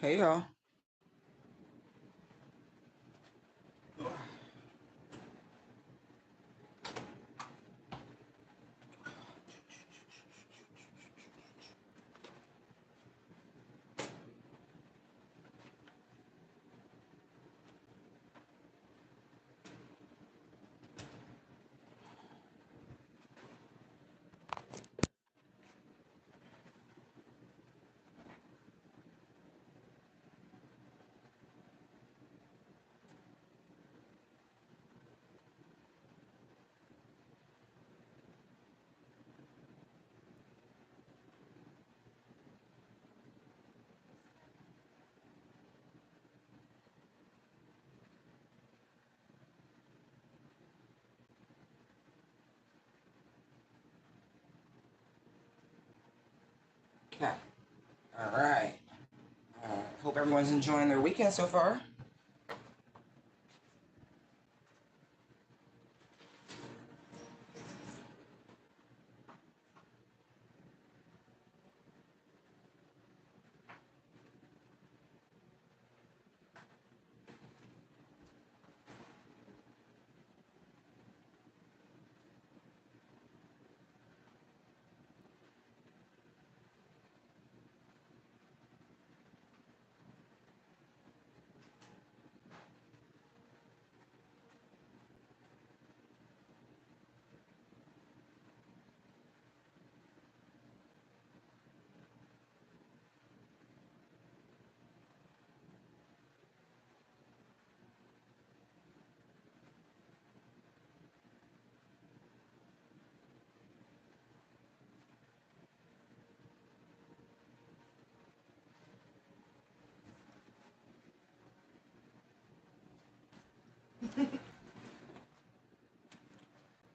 Hey y'all. Okay. All right. Hope everyone's enjoying their weekend so far.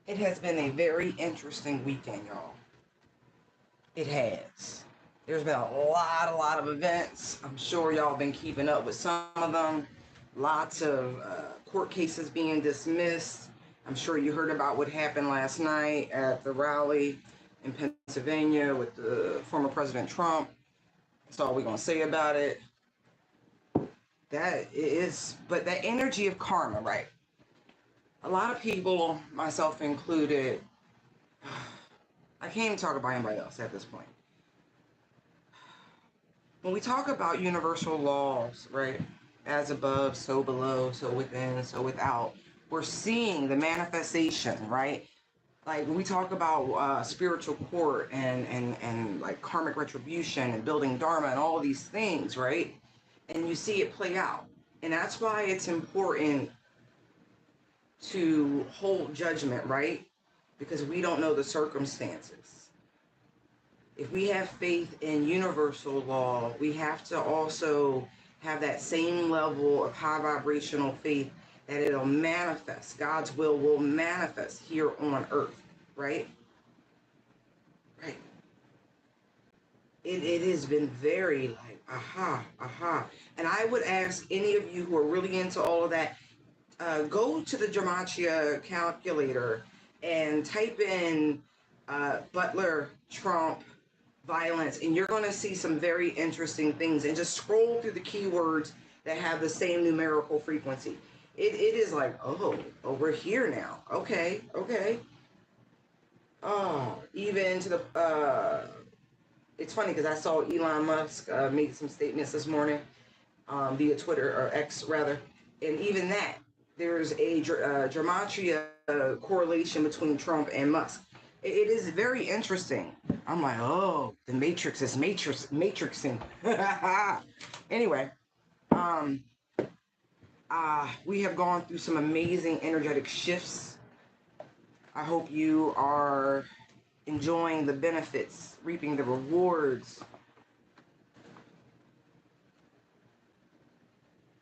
It has been a very interesting weekend, y'all. It has. There's been a lot of events. I'm sure y'all been keeping up with some of them. Lots of court cases being dismissed. I'm sure you heard about what happened last night at the rally in Pennsylvania with the former President Trump. That's all we're gonna say about it. That is, but that energy of karma, right? A lot of people, myself included, I can't even talk about anybody else at this point. When we talk about universal laws, right? As above, so below, so within, so without, we're seeing the manifestation, right? Like when we talk about spiritual court and like karmic retribution and building dharma and all these things, right? And you see it play out. And that's why it's important to hold judgment, right? Because we don't know the circumstances. If we have faith in universal law, we have to also have that same level of high vibrational faith that it'll manifest. God's will manifest here on earth, right? Right. It has been very like, aha, aha. And I would ask any of you who are really into all of that, go to the Gematria calculator and type in Butler, Trump, violence, and you're going to see some very interesting things. And just scroll through the keywords that have the same numerical frequency. It is like, oh, we're here now. Okay, okay. Oh, even to the it's funny because I saw Elon Musk make some statements this morning via Twitter or X rather, and even that there's a gematria correlation between Trump and Musk. It is very interesting. I'm like, oh, the Matrix is matrixing. Anyway, um, we have gone through some amazing energetic shifts. I hope you are enjoying the benefits, reaping the rewards.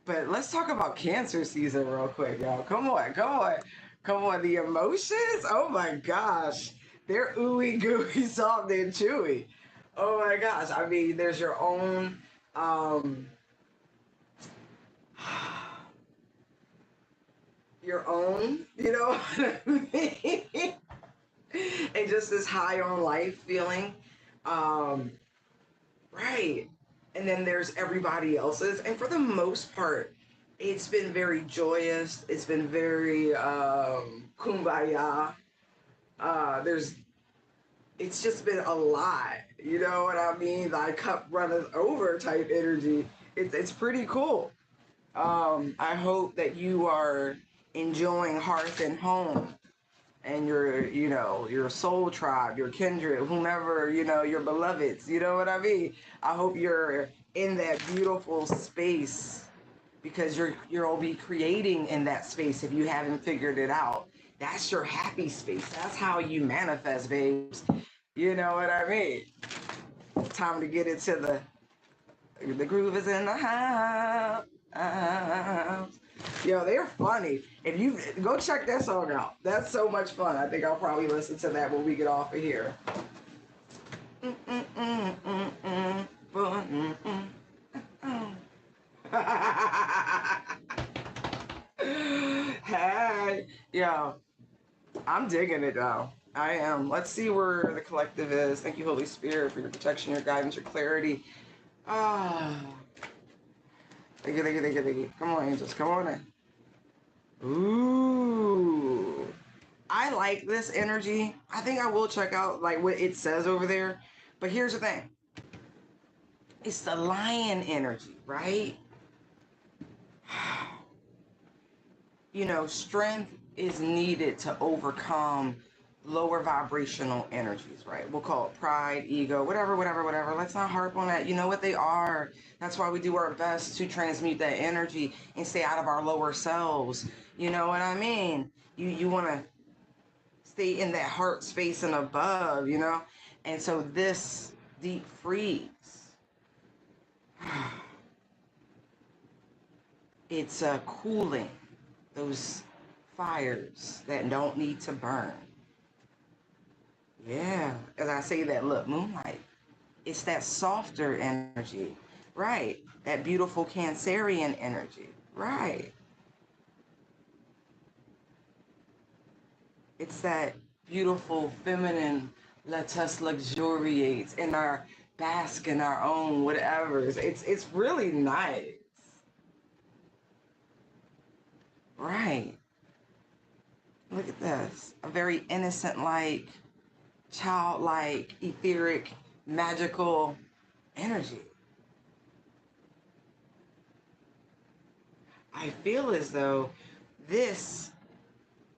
But let's talk about Cancer season real quick, y'all. Come on, come on, come on. The emotions, oh my gosh. They're ooey gooey, soft and chewy. Oh my gosh. I mean, there's your own um your own, you know what I mean? And just this high on life feeling. Um, right. and then there's everybody else's. And for the most part, it's been very joyous. It's been very kumbaya. There's it's just been a lot. You know what I mean? Like cup runneth over type energy. It's pretty cool. I hope that you are enjoying hearth and home and your soul tribe, your kindred, whomever, your beloveds. You know what I mean? I hope you're in that beautiful space because you'll be creating in that space if you haven't figured it out. That's your happy space. That's how you manifest, babes. You know what I mean? Time to get into the groove is in the house. Yo, they're funny. If you go check that song out, that's so much fun. I think I'll probably listen to that when we get off of here. Hey, yo, I'm digging it though. I am. Let's see where the collective is. Thank you, Holy Spirit, for your protection, your guidance, your clarity. Ah. Thank you, thank you, thank you, thank you. Come on, angels. Come on in. Ooh. I like this energy. I think I will check out like what it says over there. But here's the thing. It's the lion energy, right? Strength is needed to overcome lower vibrational energies, right? We'll call it pride, ego, whatever, whatever, whatever. Let's not harp on that. You know what they are. That's why we do our best to transmute that energy and stay out of our lower selves. You know what I mean? You want to stay in that heart space and above. And so this deep freeze, it's cooling those fires that don't need to burn. Yeah, as I say that, look, moonlight, it's that softer energy, right? That beautiful Cancerian energy, right? It's that beautiful feminine, let us luxuriate in our bask in our own whatever. It's really nice, right? Look at this, a very innocent, like childlike, etheric, magical energy. I feel as though this,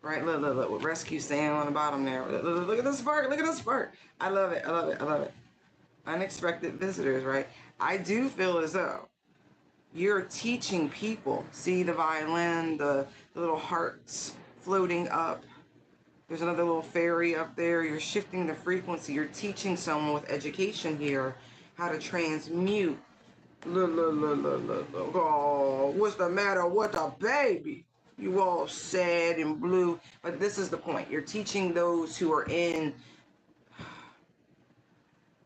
right? Look, with rescue saying on the bottom there. Look at this spark. Look at this spark. I love it. I love it. I love it. Unexpected visitors, right? I do feel as though you're teaching people. See the violin, the little hearts floating up. There's another little fairy up there. You're shifting the frequency. You're teaching someone with education here how to transmute. Look. Oh, what's the matter with the baby? You all sad and blue. But this is the point. You're teaching those who are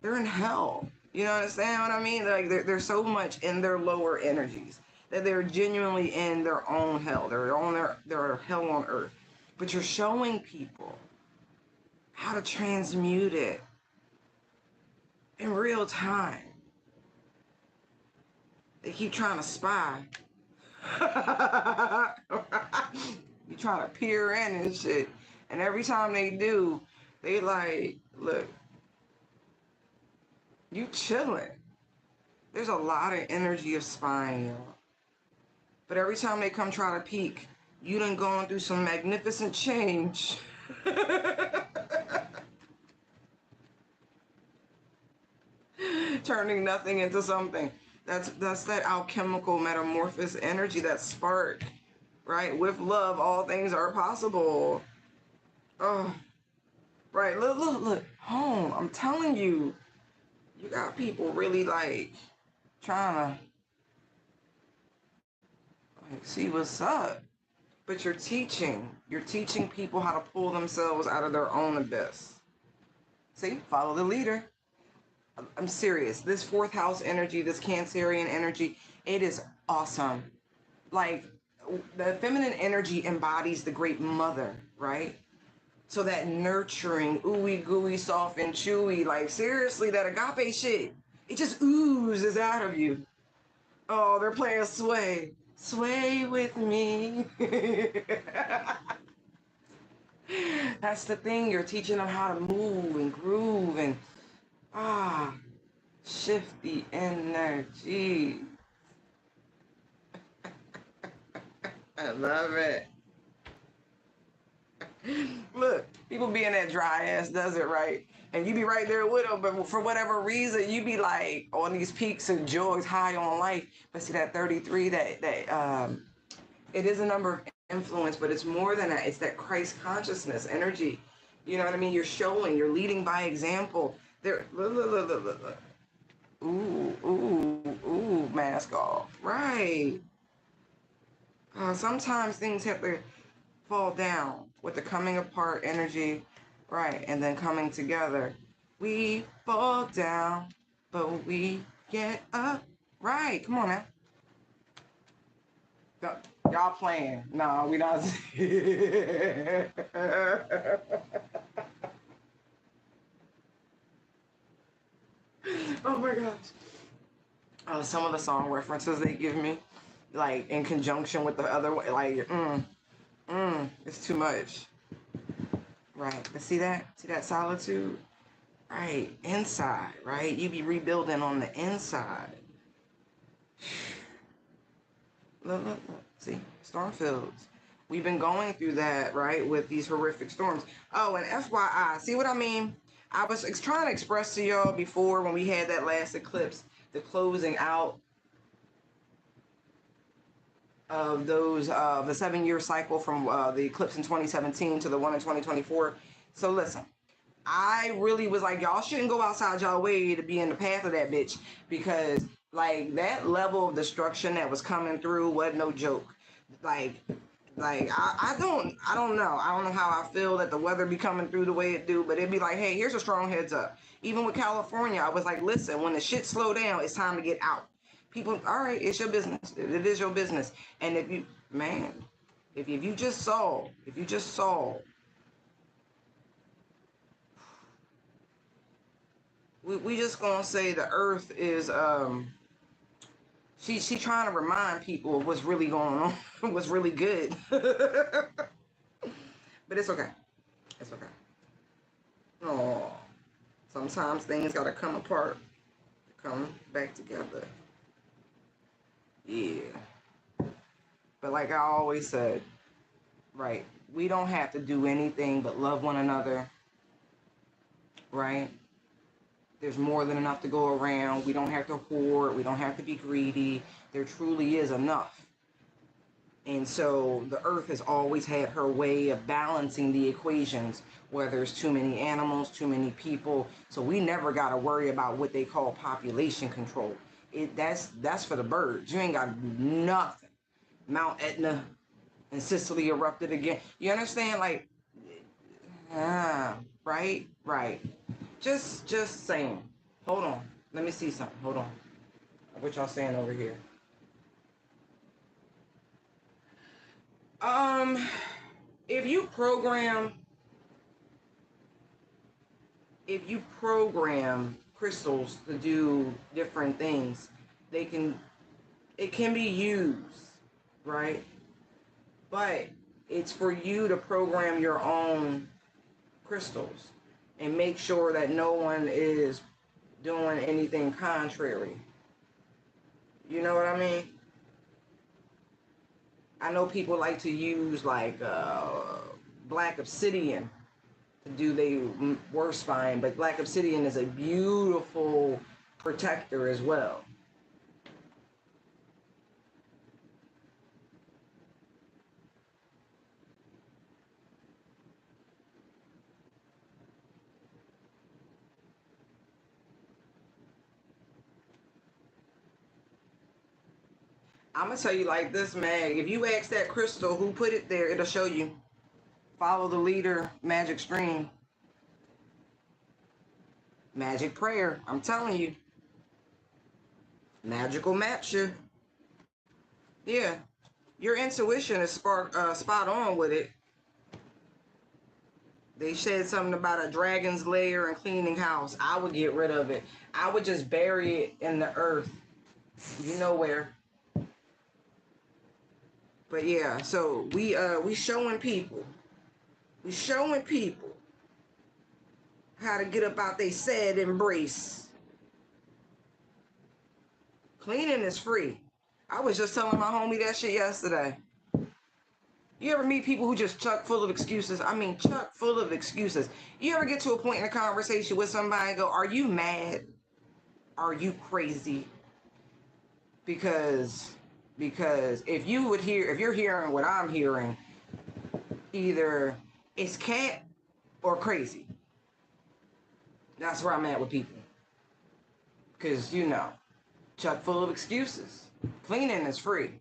they're in hell. You know what I mean? Like they're so much in their lower energies that they're genuinely in their own hell. They're on their hell on earth. But you're showing people how to transmute it in real time. They keep trying to spy. You trying to peer in and shit. And every time they do, they like, look, you chilling. There's a lot of energy of spying, y'all. But every time they come try to peek, you done gone through some magnificent change. Turning nothing into something. That's that alchemical metamorphosis energy, that spark, right? With love, all things are possible. Oh, right. Look. Home. I'm telling you, you got people really like trying to see what's up. But you're teaching people how to pull themselves out of their own abyss. See, follow the leader. I'm serious. This fourth house energy, this Cancerian energy, it is awesome. Like the feminine energy embodies the great mother, right? So that nurturing, ooey gooey, soft and chewy, like seriously, that agape shit. It just oozes out of you. Oh, they're playing Sway. Sway with me. That's the thing. You're teaching them how to move and groove and shift the energy. I love it. Look, people be in that dry ass desert, right? And you be right there with them, but for whatever reason, you be like on these peaks and joys, high on life. But see that 33, it is a number of influence, but it's more than that. It's that Christ consciousness energy. You know what I mean? You're showing, you're leading by example. There, look. Ooh, mask off. Right. Sometimes things have to fall down with the coming apart energy, right, and then coming together. We fall down, but we get up. Right, come on now. Y'all playing. No, we not. Oh my gosh. Some of the song references they give me, like in conjunction with the other, like, it's too much. Right. But see that? See that solitude? Right. Inside, right? You be rebuilding on the inside. Look. See? Storm fields. We've been going through that, right? With these horrific storms. Oh, and FYI, see what I mean? I was trying to express to y'all before when we had that last eclipse, the closing out of those the 7-year cycle from the eclipse in 2017 to the one in 2024. So listen, I really was like, y'all shouldn't go outside y'all way to be in the path of that bitch, because like that level of destruction that was coming through wasn't no joke. Like I don't know. I don't know how I feel that the weather be coming through the way it do, but it'd be like, hey, here's a strong heads up. Even with California, I was like, listen, when the shit slow down, it's time to get out. People, all right, it's your business. It is your business. And if you, man, if you just saw, we just gonna say the earth is she trying to remind people of what's really going on, what's really good. But it's okay. It's okay. Oh, sometimes things gotta come apart, come back together. Yeah. But like I always said, right, we don't have to do anything but love one another, right? There's more than enough to go around. We don't have to hoard. We don't have to be greedy. There truly is enough. And so the earth has always had her way of balancing the equations, where there's too many animals, too many people. So we never got to worry about what they call population control. That's for the birds. You ain't got nothing. Mount Etna and Sicily erupted again. You understand? Like, right. Just saying. Hold on. Let me see something. Hold on. What y'all saying over here? If you program crystals to do different things, it can be used, right? But it's for you to program your own crystals and make sure that no one is doing anything contrary. You know what I mean? I know people like to use like black obsidian to do their worst spine, but black obsidian is a beautiful protector as well. I'm gonna tell you like this, Mag. If you ask that crystal who put it there, it'll show you. Follow the leader, magic stream, magic prayer. I'm telling you, magical map you. Yeah, your intuition is spot on with it. They said something about a dragon's lair and cleaning house. I would get rid of it. I would just bury it in the earth. You know where. But yeah, so we showing people. We showing people how to get up out they sad embrace. Cleaning is free. I was just telling my homie that shit yesterday. You ever meet people who just chuck full of excuses? I mean, chuck full of excuses. You ever get to a point in a conversation with somebody and go, are you mad? Are you crazy? Because if you're hearing what I'm hearing, either it's cat or crazy. That's where I'm at with people. Because, chuck full of excuses. Cleaning is free.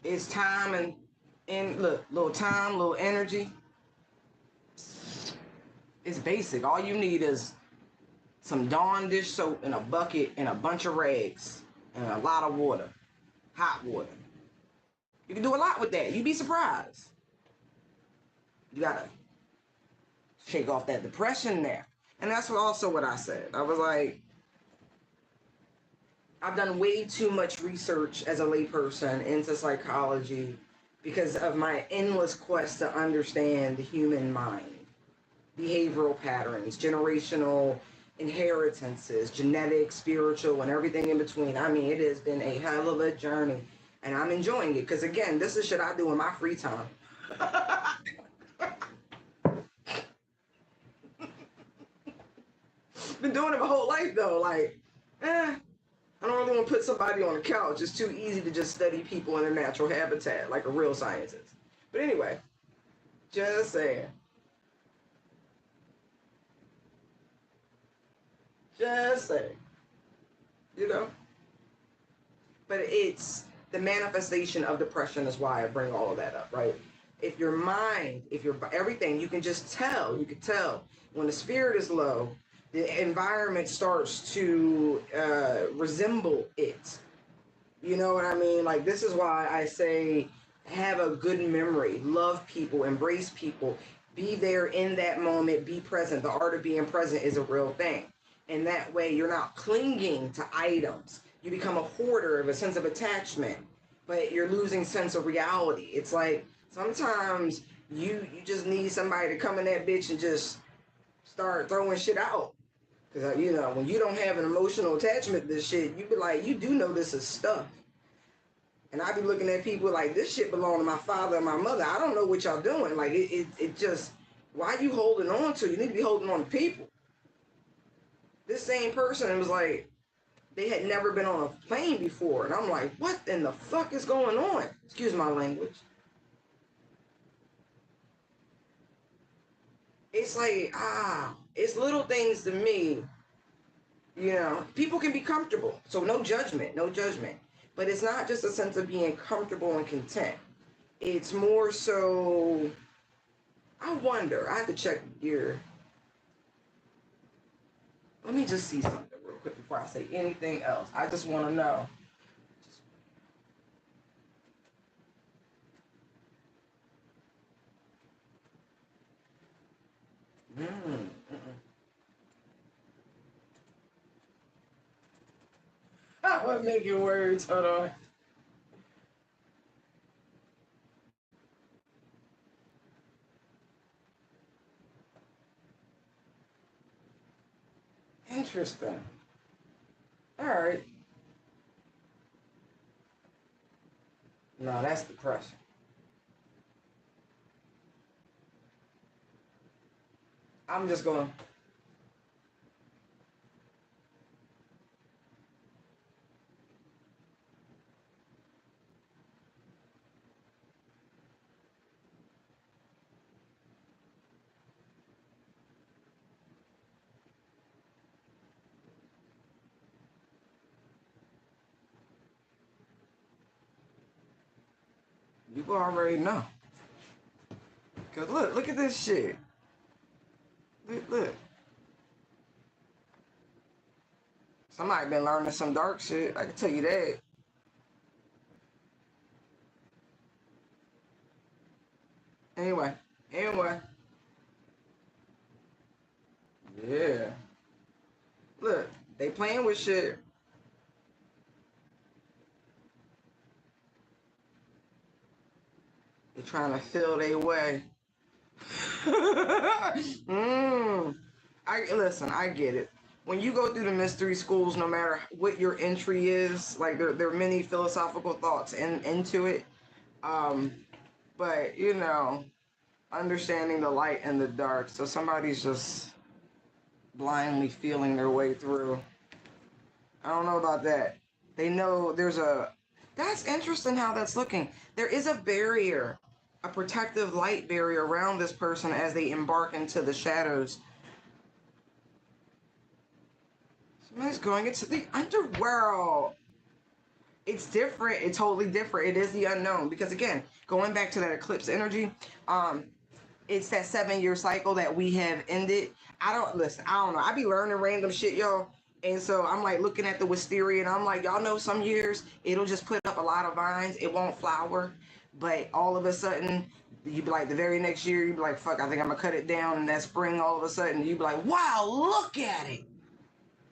It's time and look, little time, little energy. It's basic. All you need is some Dawn dish soap and a bucket and a bunch of rags and a lot of water, hot water. You can do a lot with that. You'd be surprised. You gotta shake off that depression there. And that's also what I said. I was like, I've done way too much research as a layperson into psychology because of my endless quest to understand the human mind, behavioral patterns, generational inheritances, genetic, spiritual, and everything in between. I mean, it has been a hell of a journey, and I'm enjoying it because, again, this is shit I do in my free time. Been doing it my whole life, though. Like, I don't really want to put somebody on the couch. It's too easy to just study people in their natural habitat like a real scientist. But anyway, just saying. Just saying. But it's the manifestation of depression is why I bring all of that up, right? If your mind, if your everything, you can tell when the spirit is low, the environment starts to resemble it. You know what I mean? Like, this is why I say have a good memory, love people, embrace people, be there in that moment, be present. The art of being present is a real thing. And that way you're not clinging to items. You become a hoarder of a sense of attachment, but you're losing sense of reality. It's like sometimes you just need somebody to come in that bitch and just start throwing shit out. Because, when you don't have an emotional attachment to this shit, you be like, you do know this is stuff. And I be looking at people like, this shit belong to my father and my mother. I don't know what y'all doing. Like, it just, why you holding on to? You need to be holding on to people. This same person was like, they had never been on a plane before. And I'm like, what in the fuck is going on? Excuse my language. It's like, it's little things to me. People can be comfortable. So no judgment. But it's not just a sense of being comfortable and content. It's more so, I wonder, I have to check your, let me just see something real quick before I say anything else. I just want to know. I want to make your words, hold on. Interesting. All right. No, that's depression. I'm just going. You already know. Cause look at this shit. Look. Somebody been learning some dark shit. I can tell you that. Anyway. Yeah. Look, they playing with shit. They trying to fill their way. I listen. I get it. When you go through the mystery schools, no matter what your entry is, like there are many philosophical thoughts into it. Um, but understanding the light and the dark. So somebody's just blindly feeling their way through. I don't know about that. They know there's a. That's interesting how that's looking. There is a barrier, a protective light barrier around this person as they embark into the shadows. Somebody's going into the underworld. It's different. It's totally different. It is the unknown because again, going back to that eclipse energy, it's that 7-year cycle that we have ended. I don't listen. I don't know. I be learning random shit, y'all. And so I'm like looking at the wisteria and I'm like, y'all know some years it'll just put up a lot of vines. It won't flower. But all of a sudden, you be like the very next year, you be like, fuck, I think I'm gonna cut it down. And that spring, all of a sudden, you be like, wow, look at it.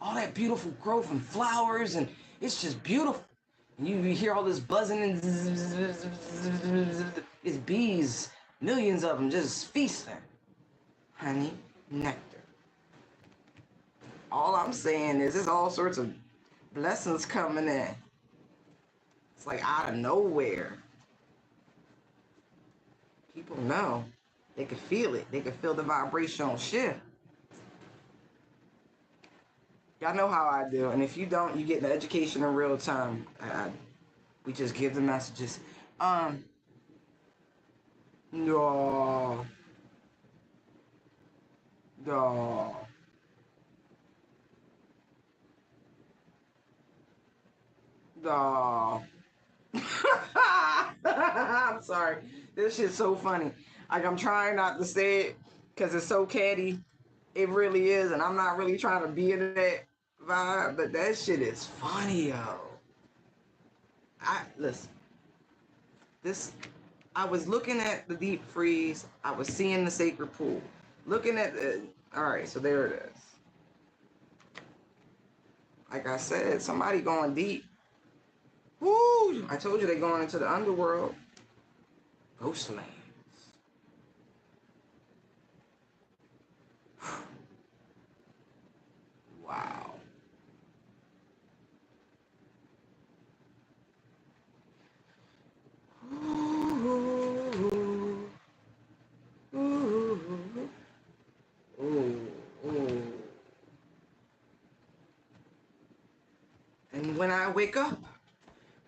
All that beautiful growth and flowers, and it's just beautiful. And you hear all this buzzing and it's bees, millions of them just feasting. Honey, nectar. All I'm saying is there's all sorts of blessings coming in. It's like out of nowhere. People know. They can feel it. They can feel the vibrational shift. Y'all know how I do. And if you don't, you get the education in real time. We just give the messages. No. No. No. I'm sorry. This shit's so funny. Like I'm trying not to say it because it's so catty. It really is, and I'm not really trying to be in that vibe, but that shit is funny, yo. I listen. This I was looking at the deep freeze. I was seeing the sacred pool. Looking at the all right, so there it is. Like I said, somebody going deep. Woo! I told you they going into the underworld. Ghostlands. Wow. Ooh, ooh, ooh, ooh. And when I wake up,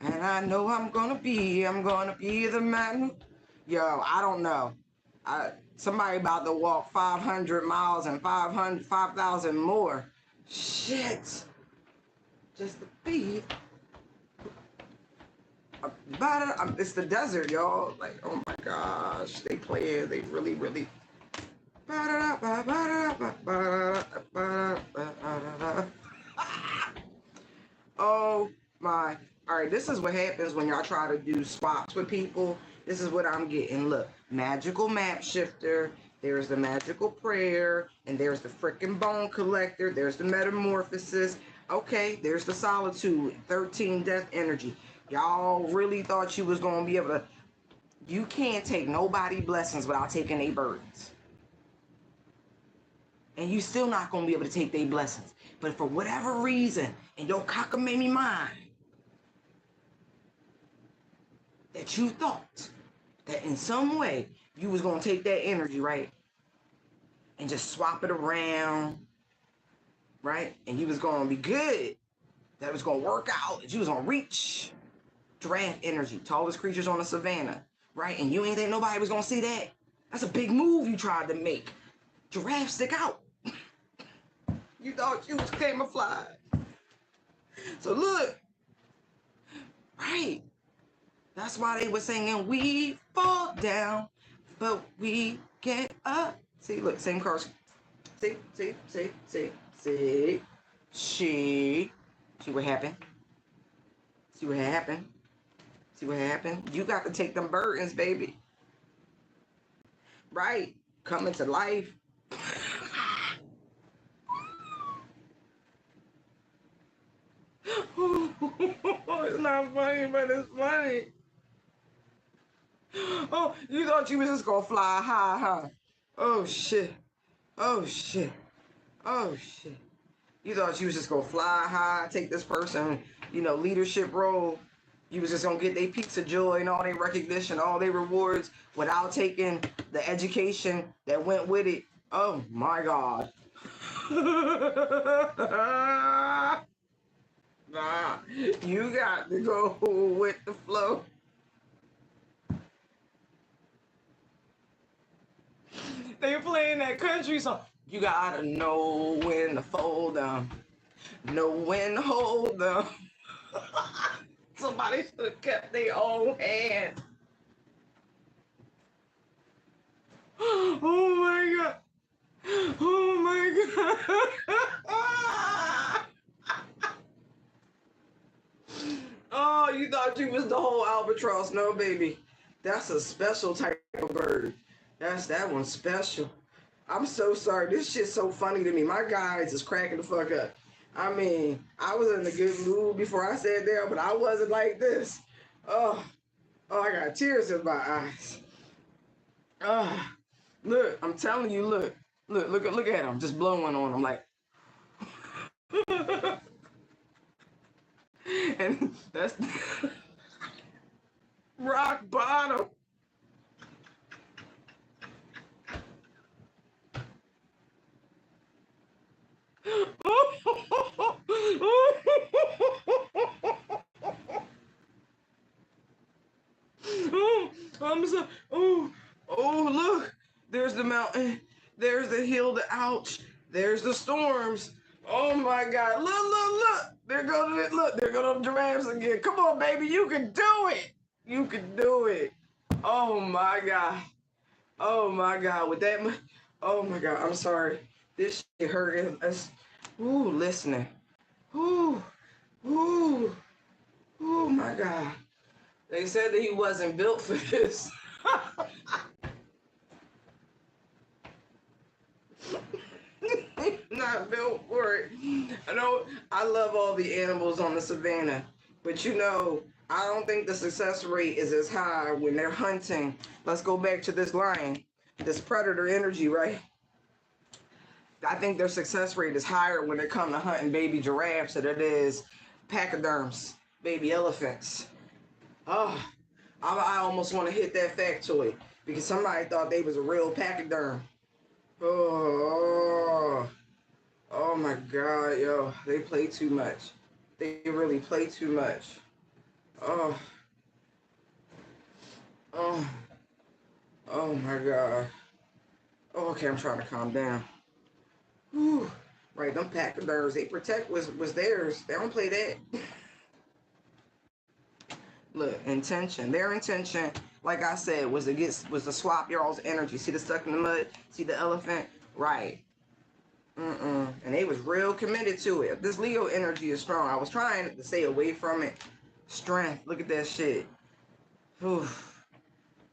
and I know I'm gonna be the man. Yo, I don't know. Somebody about to walk 500 miles and 5,000 more. Shit. Just to be. It's the desert, y'all. Like, oh my gosh. They play. They really, really. Oh my. All right, this is what happens when y'all try to do swaps with people. This is what I'm getting. Look, magical map shifter. There's the magical prayer. And there's the freaking bone collector. There's the metamorphosis. Okay, there's the solitude. 13 death energy. Y'all really thought you was going to be able to. You can't take nobody blessings without taking their burdens. And you still not going to be able to take their blessings. But for whatever reason, in your cockamamie mind, that you thought that in some way you was going to take that energy, right? And just swap it around, right? And you was going to be good. That it was going to work out. That you was going to reach giraffe energy, tallest creatures on the savannah, right? And you ain't think nobody was going to see that. That's a big move you tried to make. Giraffes stick out. You thought you was camouflaged. So look, right? That's why they were singing, we fall down, but we get up. See, look, same cards. See. See what happened? See what happened? See what happened? You got to take them burdens, baby. Right? Coming to life. not funny, but it's funny. Oh, you thought you was just gonna fly high, huh? Oh shit. Oh shit. Oh shit. You thought you was just gonna fly high, take this person, leadership role. You was just gonna get their piece of joy and all their recognition, all their rewards without taking the education that went with it. Oh my God. Nah, you got to go with the flow. They playing that country song. You gotta know when to fold them, know when to hold them. Somebody should have kept their own hand. Oh my God. Oh my God. Oh, you thought you was the whole albatross. No, baby. That's a special type of bird. That one's special. I'm so sorry. This shit's so funny to me. My guys is cracking the fuck up. I mean, I was in a good mood before I sat down, but I wasn't like this. Oh, I got tears in my eyes. Look, I'm telling you, look at him, just blowing on him like. And that's rock bottom. I'm so. Look, there's the mountain, there's the hill, the ouch, there's the storms. Oh my God! Look! There go the giraffes again. Come on, baby, you can do it. You can do it. Oh my God! Oh my God! With that, oh my God! I'm sorry. This shit hurting us. Ooh, listening. Ooh, ooh, oh my God! They said that he wasn't built for this. Not built for it. I know I love all the animals on the savannah, but I don't think the success rate is as high when they're hunting. Let's go back to this lion, this predator energy, right? I think their success rate is higher when they come to hunting baby giraffes than it is pachyderms, baby elephants. Oh, I almost want to hit that factoid because somebody thought they was a real pachyderm. Oh, oh my God, yo, they play too much. They really play too much. Oh, oh, oh my God. Oh, okay, I'm trying to calm down. Whew. Right, them pachyderms, they protect was theirs. They don't play that. Look, intention. Their intention, like I said, was to swap y'all's energy. See the stuck in the mud? See the elephant? Right. And they was real committed to it. This Leo energy is strong. I was trying to stay away from it. Strength. Look at that shit. Whew.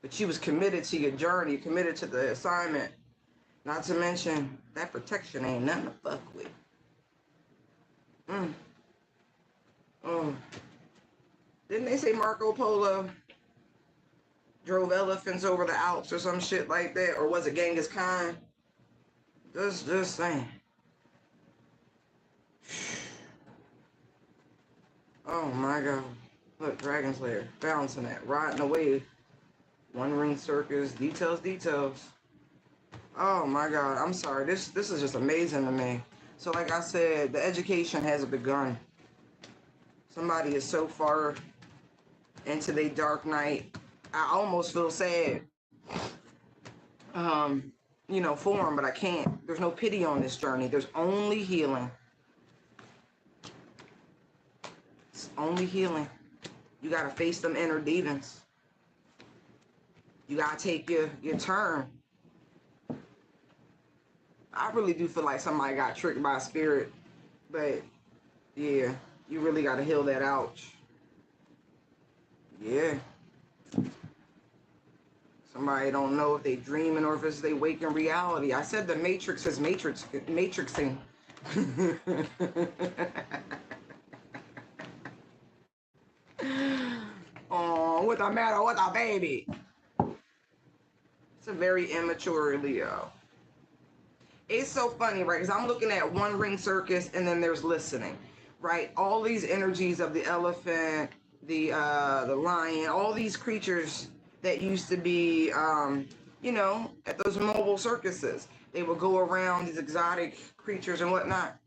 But she was committed to your journey, committed to the assignment. Not to mention, that protection ain't nothing to fuck with. Oh. Didn't they say Marco Polo drove elephants over the Alps or some shit like that? Or was it Genghis Khan? Just saying. Oh my God. Look, Dragon's Lair. Bouncing that. Riding away. One ring circus. Details. Oh my God. I'm sorry. This is just amazing to me. So like I said, the education has begun. Somebody is so far into their dark night. I almost feel sad. For them, but I can't. There's no pity on this journey. There's only healing. It's only healing. You gotta face them inner demons. You gotta take your turn. I really do feel like somebody got tricked by a spirit. But yeah, you really gotta heal that ouch. Yeah. Somebody don't know if they dreaming or if it's they waking reality. I said the matrix is matrixing. with the man or with the baby. It's a very immature Leo. It's so funny, right? Because I'm looking at one ring circus and then there's listening, right? All these energies of the elephant, the lion, all these creatures that used to be, you know, at those mobile circuses. They would go around, these exotic creatures and whatnot.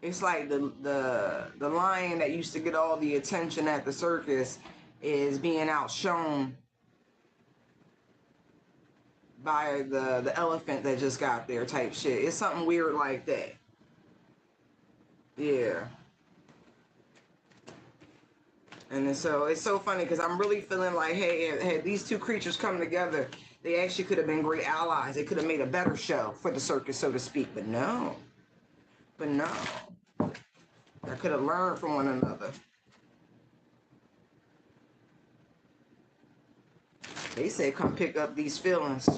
It's like the lion that used to get all the attention at the circus is being outshone by the elephant that just got there type shit. It's something weird like that. Yeah. And so it's so funny because I'm really feeling like, hey, had these two creatures come together, they actually could have been great allies. They could have made a better show for the circus, so to speak. But no. But no. I could have learned from one another. They say, come pick up these feelings.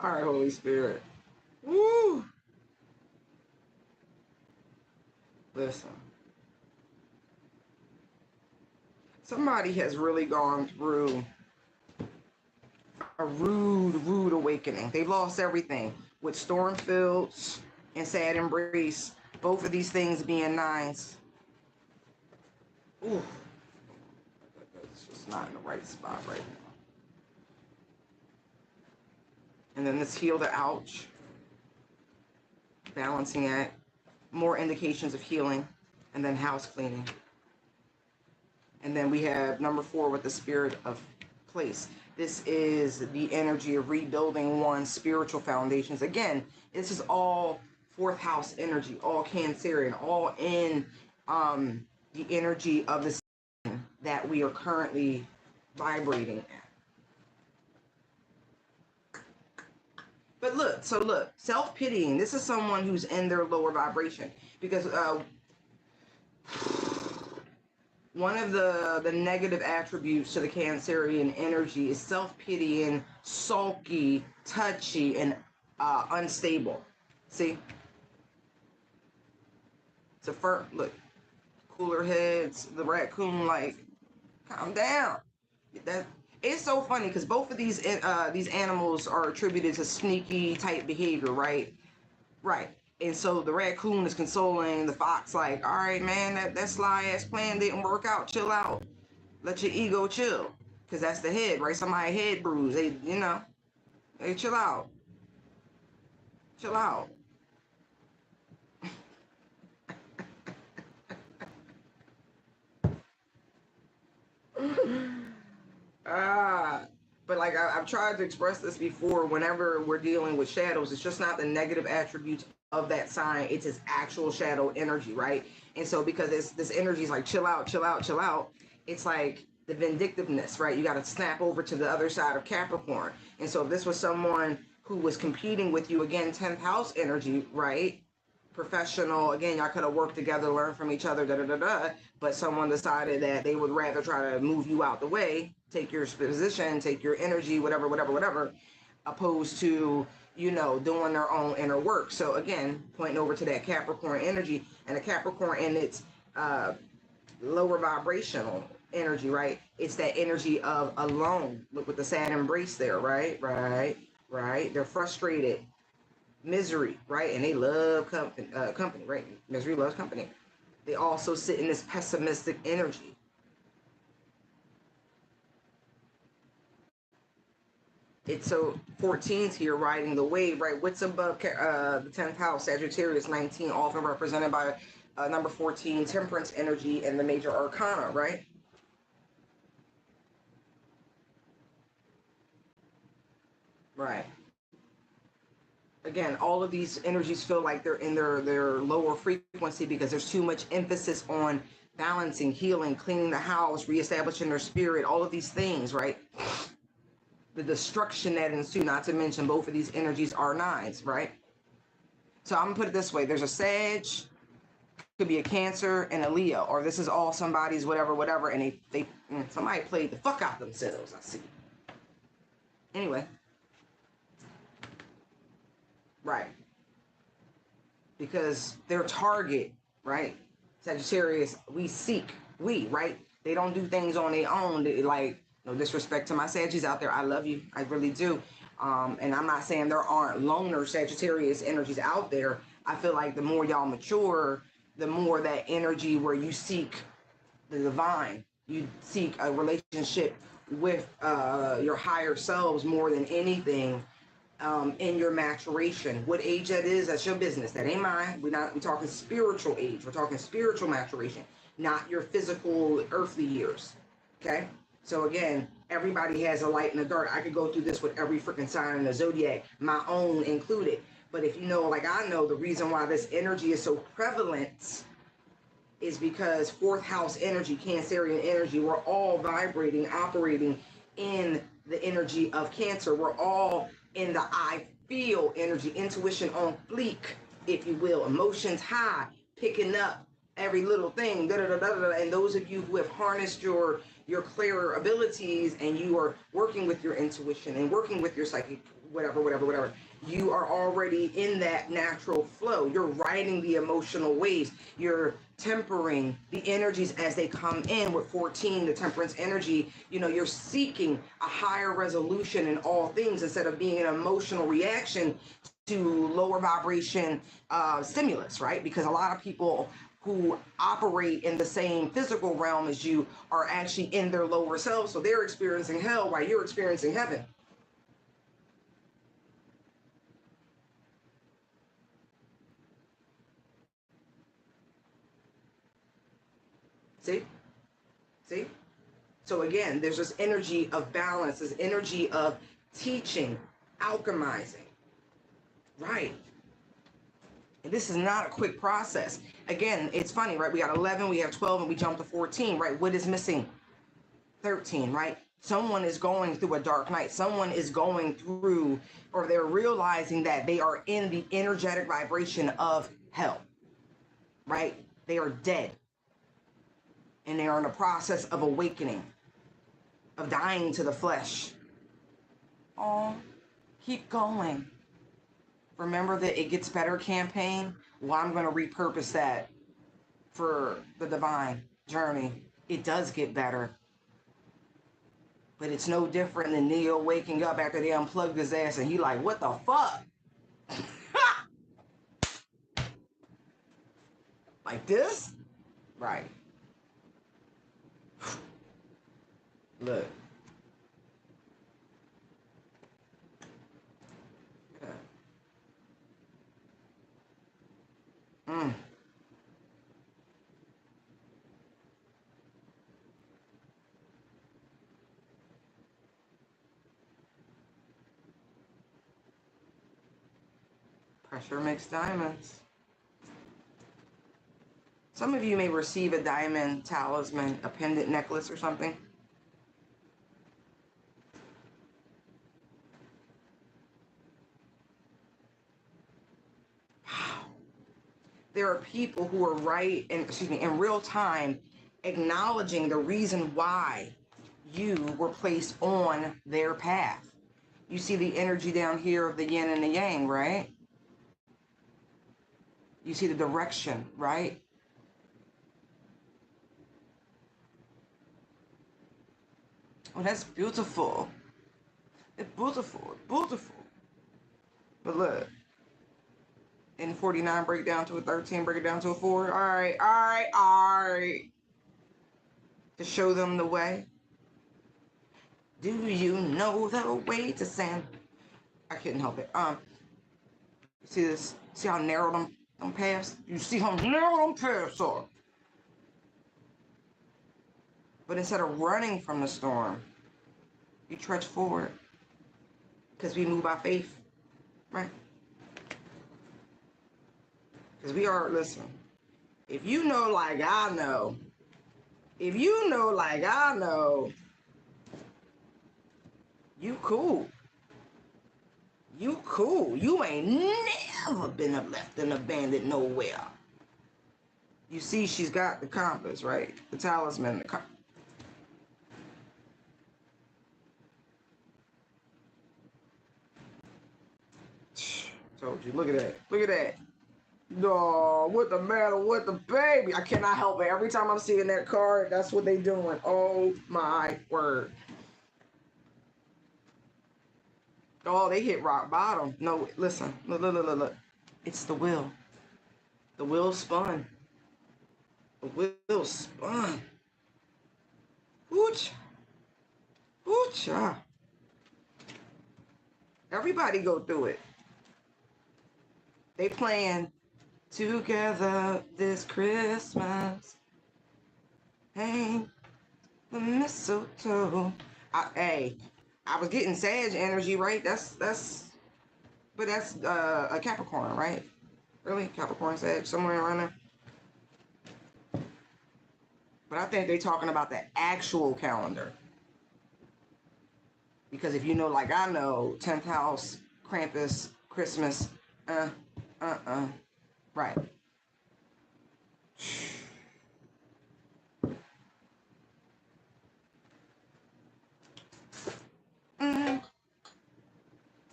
All right, Holy Spirit. Woo! Listen. Somebody has really gone through a rude awakening. They've lost everything with Stormfields and Sad Embrace. Both of these things being nines. Ooh. It's just not in the right spot right now. And then this Heal the Ouch. Balancing act. More indications of healing. And then house cleaning. And then we have number 4 with the Spirit of Place. This is the energy of rebuilding one's spiritual foundations. Again, this is all 4th house energy, all Cancerian, all in the energy of the sign that we are currently vibrating at. But look, self-pitying. This is someone who's in their lower vibration. Because one of the negative attributes to the Cancerian energy is self-pitying, sulky, touchy, and unstable. See? It's a firm, look, cooler heads, the raccoon, like, calm down. That it's so funny because both of these animals are attributed to sneaky type behavior, right? Right. And so the raccoon is consoling the fox, like, all right, man, that sly ass plan didn't work out. Chill out. Let your ego chill. Because that's the head, right? Somebody head bruise. They, you know, hey, chill out. Chill out. But like I've tried to express this before, whenever we're dealing with shadows, it's just not the negative attributes of that sign, it's its actual shadow energy, right? And so because this energy is like chill out, chill out, chill out, it's like the vindictiveness, right? You got to snap over to the other side of Capricorn. And so if this was someone who was competing with you, again, 10th house energy, right? Professional, again, y'all could have worked together, learned from each other, but someone decided that they would rather try to move you out the way, take your position, take your energy, whatever, opposed to, you know, doing their own inner work. So again, pointing over to that Capricorn energy, and the Capricorn in its lower vibrational energy, right? It's that energy of alone. Look with the sad embrace there, right? They're frustrated, misery, right? And they love company, right? Misery loves company. They also sit in this pessimistic energy. It's so 14's here riding the wave, right? What's above the 10th house, Sagittarius 19, often represented by number 14, temperance energy, and the major arcana, right? Right. Again, all of these energies feel like they're in their lower frequency because there's too much emphasis on balancing, healing, cleaning the house, reestablishing their spirit, all of these things, right? The destruction that ensues, not to mention both of these energies are nines, right? So I'm gonna put it this way: there's a Sag, could be a Cancer, and a Leo, or this is all somebody's whatever, and somebody played the fuck out themselves. I see. Anyway, right. because their target, right? Sagittarius, right? They don't do things on their own. Like, no disrespect to my Saggies out there. I love you. I really do. And I'm not saying there aren't loner Sagittarius energies out there. I feel like the more y'all mature, the more that energy where you seek the divine, you seek a relationship with your higher selves more than anything, in your maturation. What age that is, that's your business. That ain't mine. We're talking spiritual age. We're talking spiritual maturation, not your physical earthly years. Okay? So again, everybody has a light and a dark. I could go through this with every freaking sign in the zodiac, my own included. But if you know, like I know, the reason why this energy is so prevalent is because fourth house energy, Cancerian energy, we're all vibrating, operating in the energy of Cancer. We're all in the I feel energy, intuition on fleek, if you will, emotions high, picking up every little thing, da da da da da. And those of you who have harnessed your clearer abilities and you are working with your intuition and working with your psychic, whatever, you are already in that natural flow. You're riding the emotional waves. You're tempering the energies as they come in with 14, the temperance energy. You know, you're seeking a higher resolution in all things instead of being an emotional reaction to lower vibration stimulus, right? Because a lot of people who operate in the same physical realm as you are actually in their lower selves. So they're experiencing hell while you're experiencing heaven. See? See? So again, there's this energy of balance, this energy of teaching, alchemizing. Right. And this is not a quick process. Again, it's funny, right? We got 11, we have 12, and we jump to 14, right? What is missing? 13, right? Someone is going through a dark night. Someone is going through, or they're realizing that they are in the energetic vibration of hell, right? They are dead. And they are in the process of awakening, of dying to the flesh. Oh, keep going. Remember the It Gets Better campaign? Well, I'm going to repurpose that for the divine journey. It does get better. But it's no different than Neo waking up after they unplugged his ass and he like, what the fuck? Like this? Right. Look. Yeah. Pressure makes diamonds. Some of you may receive a diamond talisman, a pendant necklace or something. Wow. There are people who are in real time acknowledging the reason why you were placed on their path. You see the energy down here of the yin and the yang, right? You see the direction, right? Oh, that's beautiful. It's beautiful. It's beautiful. But look, in 49, break it down to a 13, break it down to a 4. All right, all right, all right. To show them the way. Do you know the way to sand? I couldn't help it. See this? See how narrow them paths? You see how narrow them paths are? But instead of running from the storm, you trudge forward. Because we move by faith, right? Because we are, listen, if you know like I know, if you know like I know, you cool. You cool. You ain't never been left and abandoned nowhere. You see, she's got the compass, right? The talisman. Told you. Look at that. Look at that. No, what the matter with the baby? I cannot help it. Every time I'm seeing that card, that's what they doing. Oh my word. Oh, they hit rock bottom. No, listen. Look, look, look, look, look. It's the wheel. The wheel spun. The wheel spun. Ooch. Ooch. Everybody go through it. They playing together this Christmas. Hang the mistletoe. Hey, I was getting Sag energy, right? But that's a Capricorn, right? Really? Capricorn, Sag, somewhere around there. But I think they're talking about the actual calendar. Because if you know, like I know, 10th house, Krampus, Christmas, right. Mm.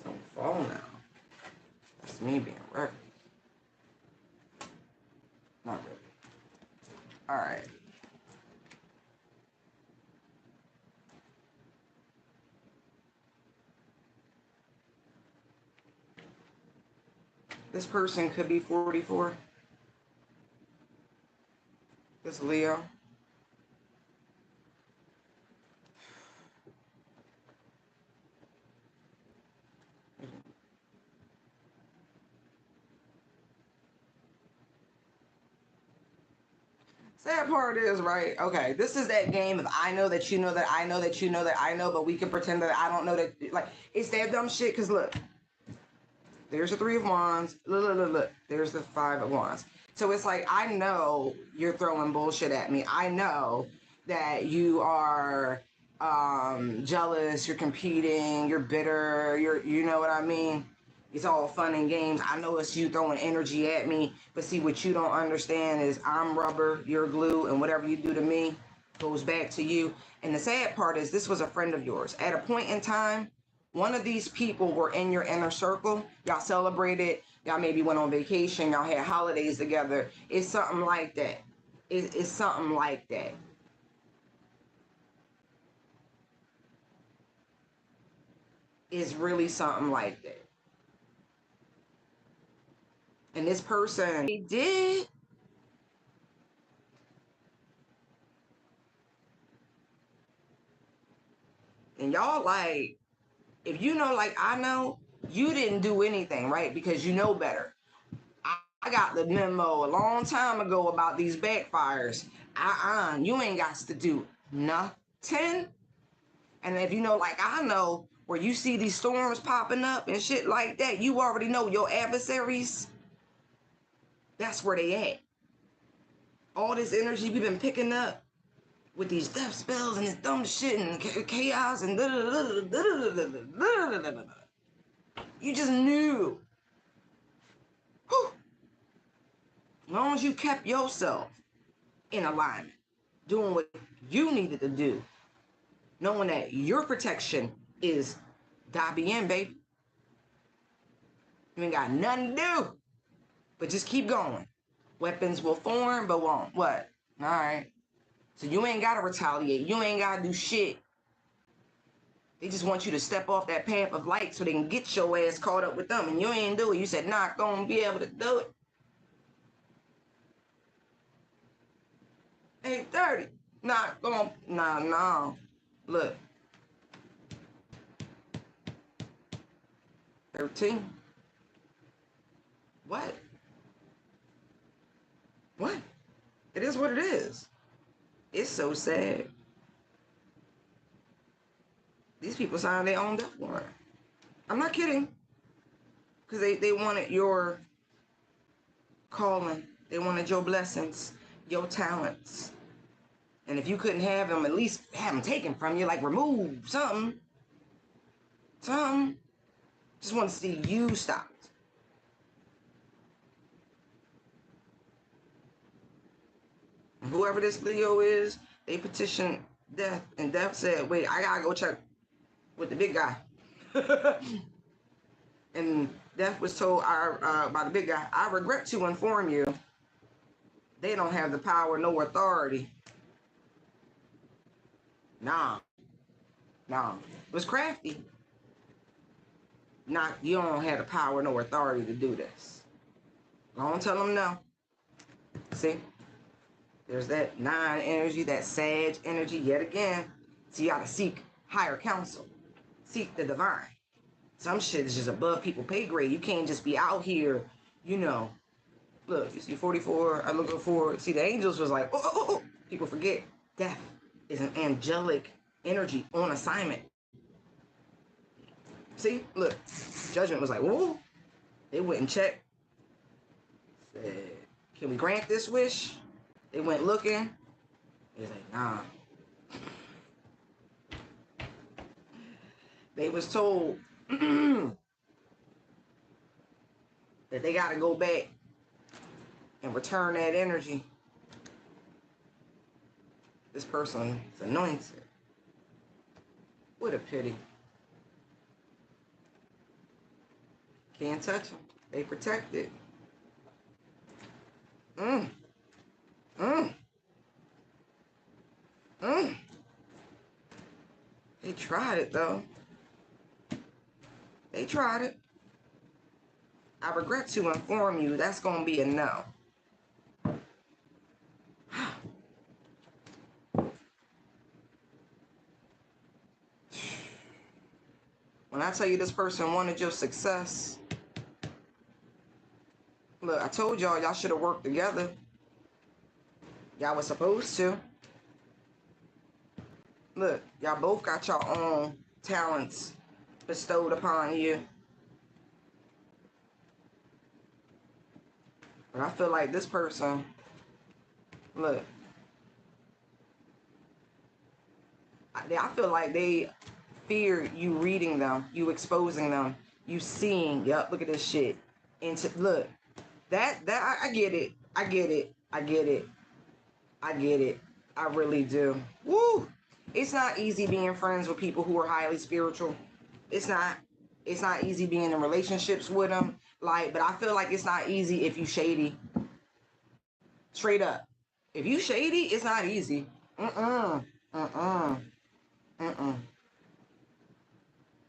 Don't fall now. That's me being reckless. Not really. All right. This person could be 44. This Leo. Sad part is, right, okay, this is that game of I know that you know that I know that you know that I know, but we can pretend that I don't know that, like, it's that dumb shit, because look, there's the 3 of Wands, look, there's the 5 of Wands. So it's like, I know you're throwing bullshit at me. I know that you are jealous, you're competing, you're bitter, you know what I mean? It's all fun and games. I know it's you throwing energy at me, but see, what you don't understand is I'm rubber, you're glue, and whatever you do to me goes back to you. And the sad part is, this was a friend of yours. At a point in time, one of these people were in your inner circle. Y'all celebrated. Y'all maybe went on vacation. Y'all had holidays together. It's something like that. It's something like that. It's really something like that. And this person, they did. And y'all, like, if you know, like I know, you didn't do anything, right? Because you know better. I got the memo a long time ago about these backfires. You ain't got to do nothing. And if you know, like I know, where you see these storms popping up and shit like that, you already know your adversaries, that's where they at. All this energy we've been picking up with these death spells and this dumb shit and chaos and you just knew. Whew. As long as you kept yourself in alignment, doing what you needed to do, knowing that your protection is God bien, baby. You ain't got nothing to do, but just keep going. Weapons will form, but won't. What? All right. So you ain't got to retaliate. You ain't got to do shit. They just want you to step off that path of light so they can get your ass caught up with them. And you ain't do it. You said, not going to be able to do it. 8:30. Not going to. Nah. Look. 13. What? What? It is what it is. It's so sad. These people signed their own death warrant. I'm not kidding. Because they wanted your calling. They wanted your blessings, your talents. And if you couldn't have them, at least have them taken from you, like remove something. Something. Just want to see you stopped. And whoever this Leo is, they petitioned death. And death said, wait, I got to go check with the big guy. And Death was told by the big guy, I regret to inform you, they don't have the power, no authority. Nah. It was crafty. You don't have the power, no authority to do this. I don't tell them no. See? There's that 9 energy, that Sag energy yet again. So you gotta seek higher counsel. Seek the divine. Some shit is just above people pay grade. You can't just be out here, Look, you see 44, I look forward. See, the angels was like, oh. People forget. Death is an angelic energy on assignment. See, look. Judgment was like, whoa. They went and checked. Said, can we grant this wish? They went looking. They was like, nah. They was told that they got to go back and return that energy. This person is anointed. What a pity. Can't touch them. They protected. They tried it, though. They tried it. I regret to inform you, that's going to be a no. When I tell you this person wanted your success, look, I told y'all should have worked together. Y'all was supposed to. Look, y'all both got your own talents bestowed upon you. But I feel like this person, look, I feel like they fear you reading them, you exposing them, you seeing, yup, look at this shit. Look, that I get it. I get it. I really do. Woo! It's not easy being friends with people who are highly spiritual. It's not easy being in relationships with them. But I feel like it's not easy if you shady. Straight up. If you shady, it's not easy.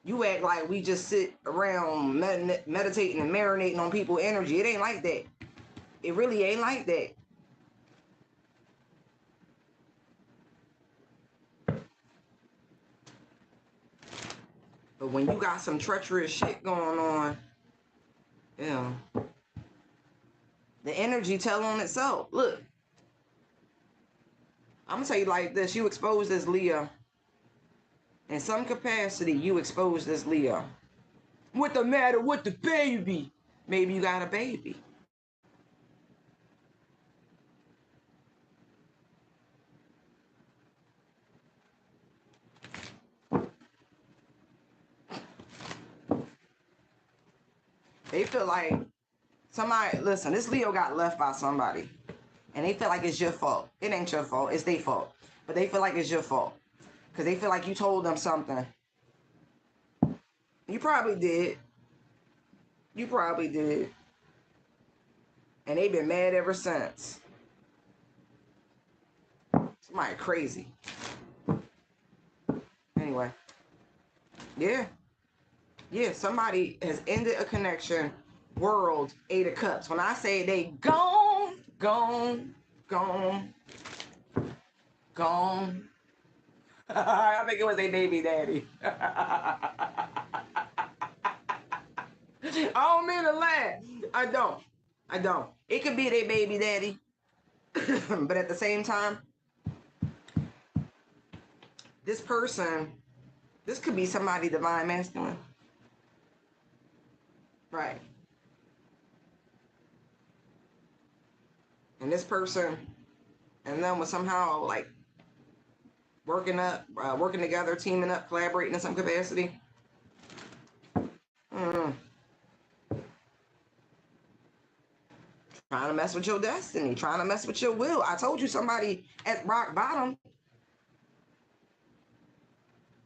You act like we just sit around meditating and marinating on people's energy. It ain't like that. It really ain't like that. But when you got some treacherous shit going on, the energy tell on itself. Look, I'm gonna tell you like this: you exposed as Leo. In some capacity, you exposed as Leo. What the matter with the baby? Maybe you got a baby. They feel like somebody, listen, this Leo got left by somebody. And they feel like it's your fault. It ain't your fault. It's their fault. But they feel like it's your fault. Because they feel like you told them something. You probably did. And they've been mad ever since. Somebody crazy. Anyway. Yeah, somebody has ended a connection. World, 8 of Cups. When I say they gone. I think it was a baby daddy. I don't mean to laugh. I don't. It could be their baby daddy. But at the same time, this person, this could be somebody divine masculine. Right. And this person and them was somehow like working together, teaming up, collaborating in some capacity. Trying to mess with your destiny, trying to mess with your will. I told you somebody at rock bottom.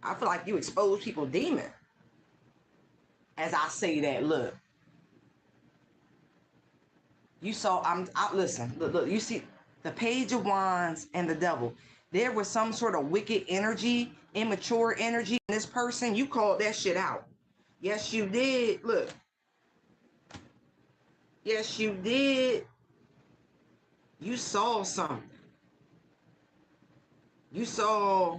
I feel like you expose people's demon. as I say that, look. You saw, listen, look, you see the Page of Wands and the Devil. There was some sort of wicked energy, immature energy in this person. You called that shit out. Yes, you did. Look. Yes, you did. You saw something. You saw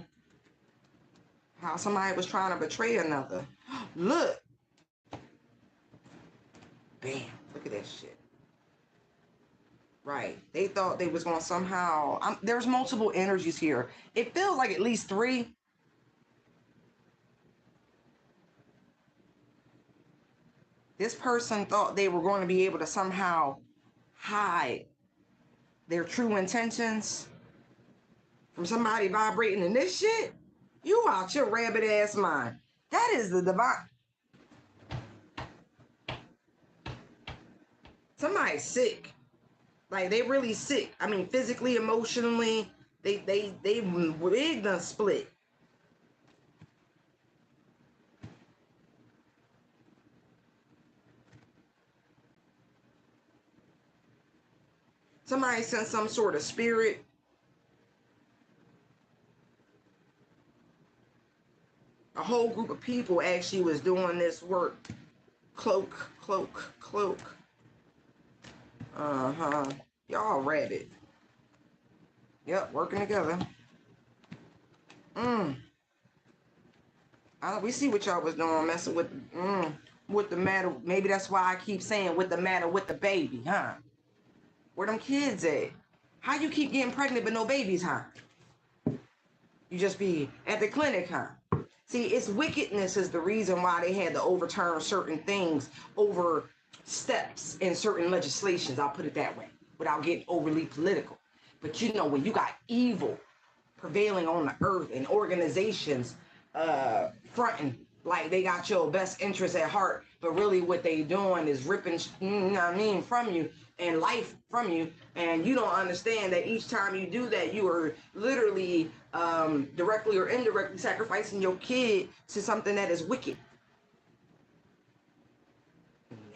how somebody was trying to betray another. Look. Bam. Look at that shit. Right. They thought they was going to somehow... there's multiple energies here. It feels like at least 3. This person thought they were going to be able to somehow hide their true intentions from somebody vibrating in this shit. You out your rabbit ass mind. That is the divine. Somebody's sick. Like, they really sick. I mean, physically, emotionally, they wig done split. Somebody sent some sort of spirit. A whole group of people actually was doing this work. Cloak, cloak, cloak. Uh-huh. Y'all rabbit. Yep, working together. We see what y'all was doing, messing with the matter. Maybe that's why I keep saying with the matter with the baby, huh? Where them kids at? How you keep getting pregnant but no babies, huh? You just be at the clinic, huh? See, it's wickedness is the reason why they had to overturn certain things over steps in certain legislations. I'll put it that way, without getting overly political. But you know, when you got evil prevailing on the earth and organizations fronting like they got your best interest at heart, but really what they doing is ripping, from you and life from you, and you don't understand that each time you do that, you are literally directly or indirectly sacrificing your kid to something that is wicked.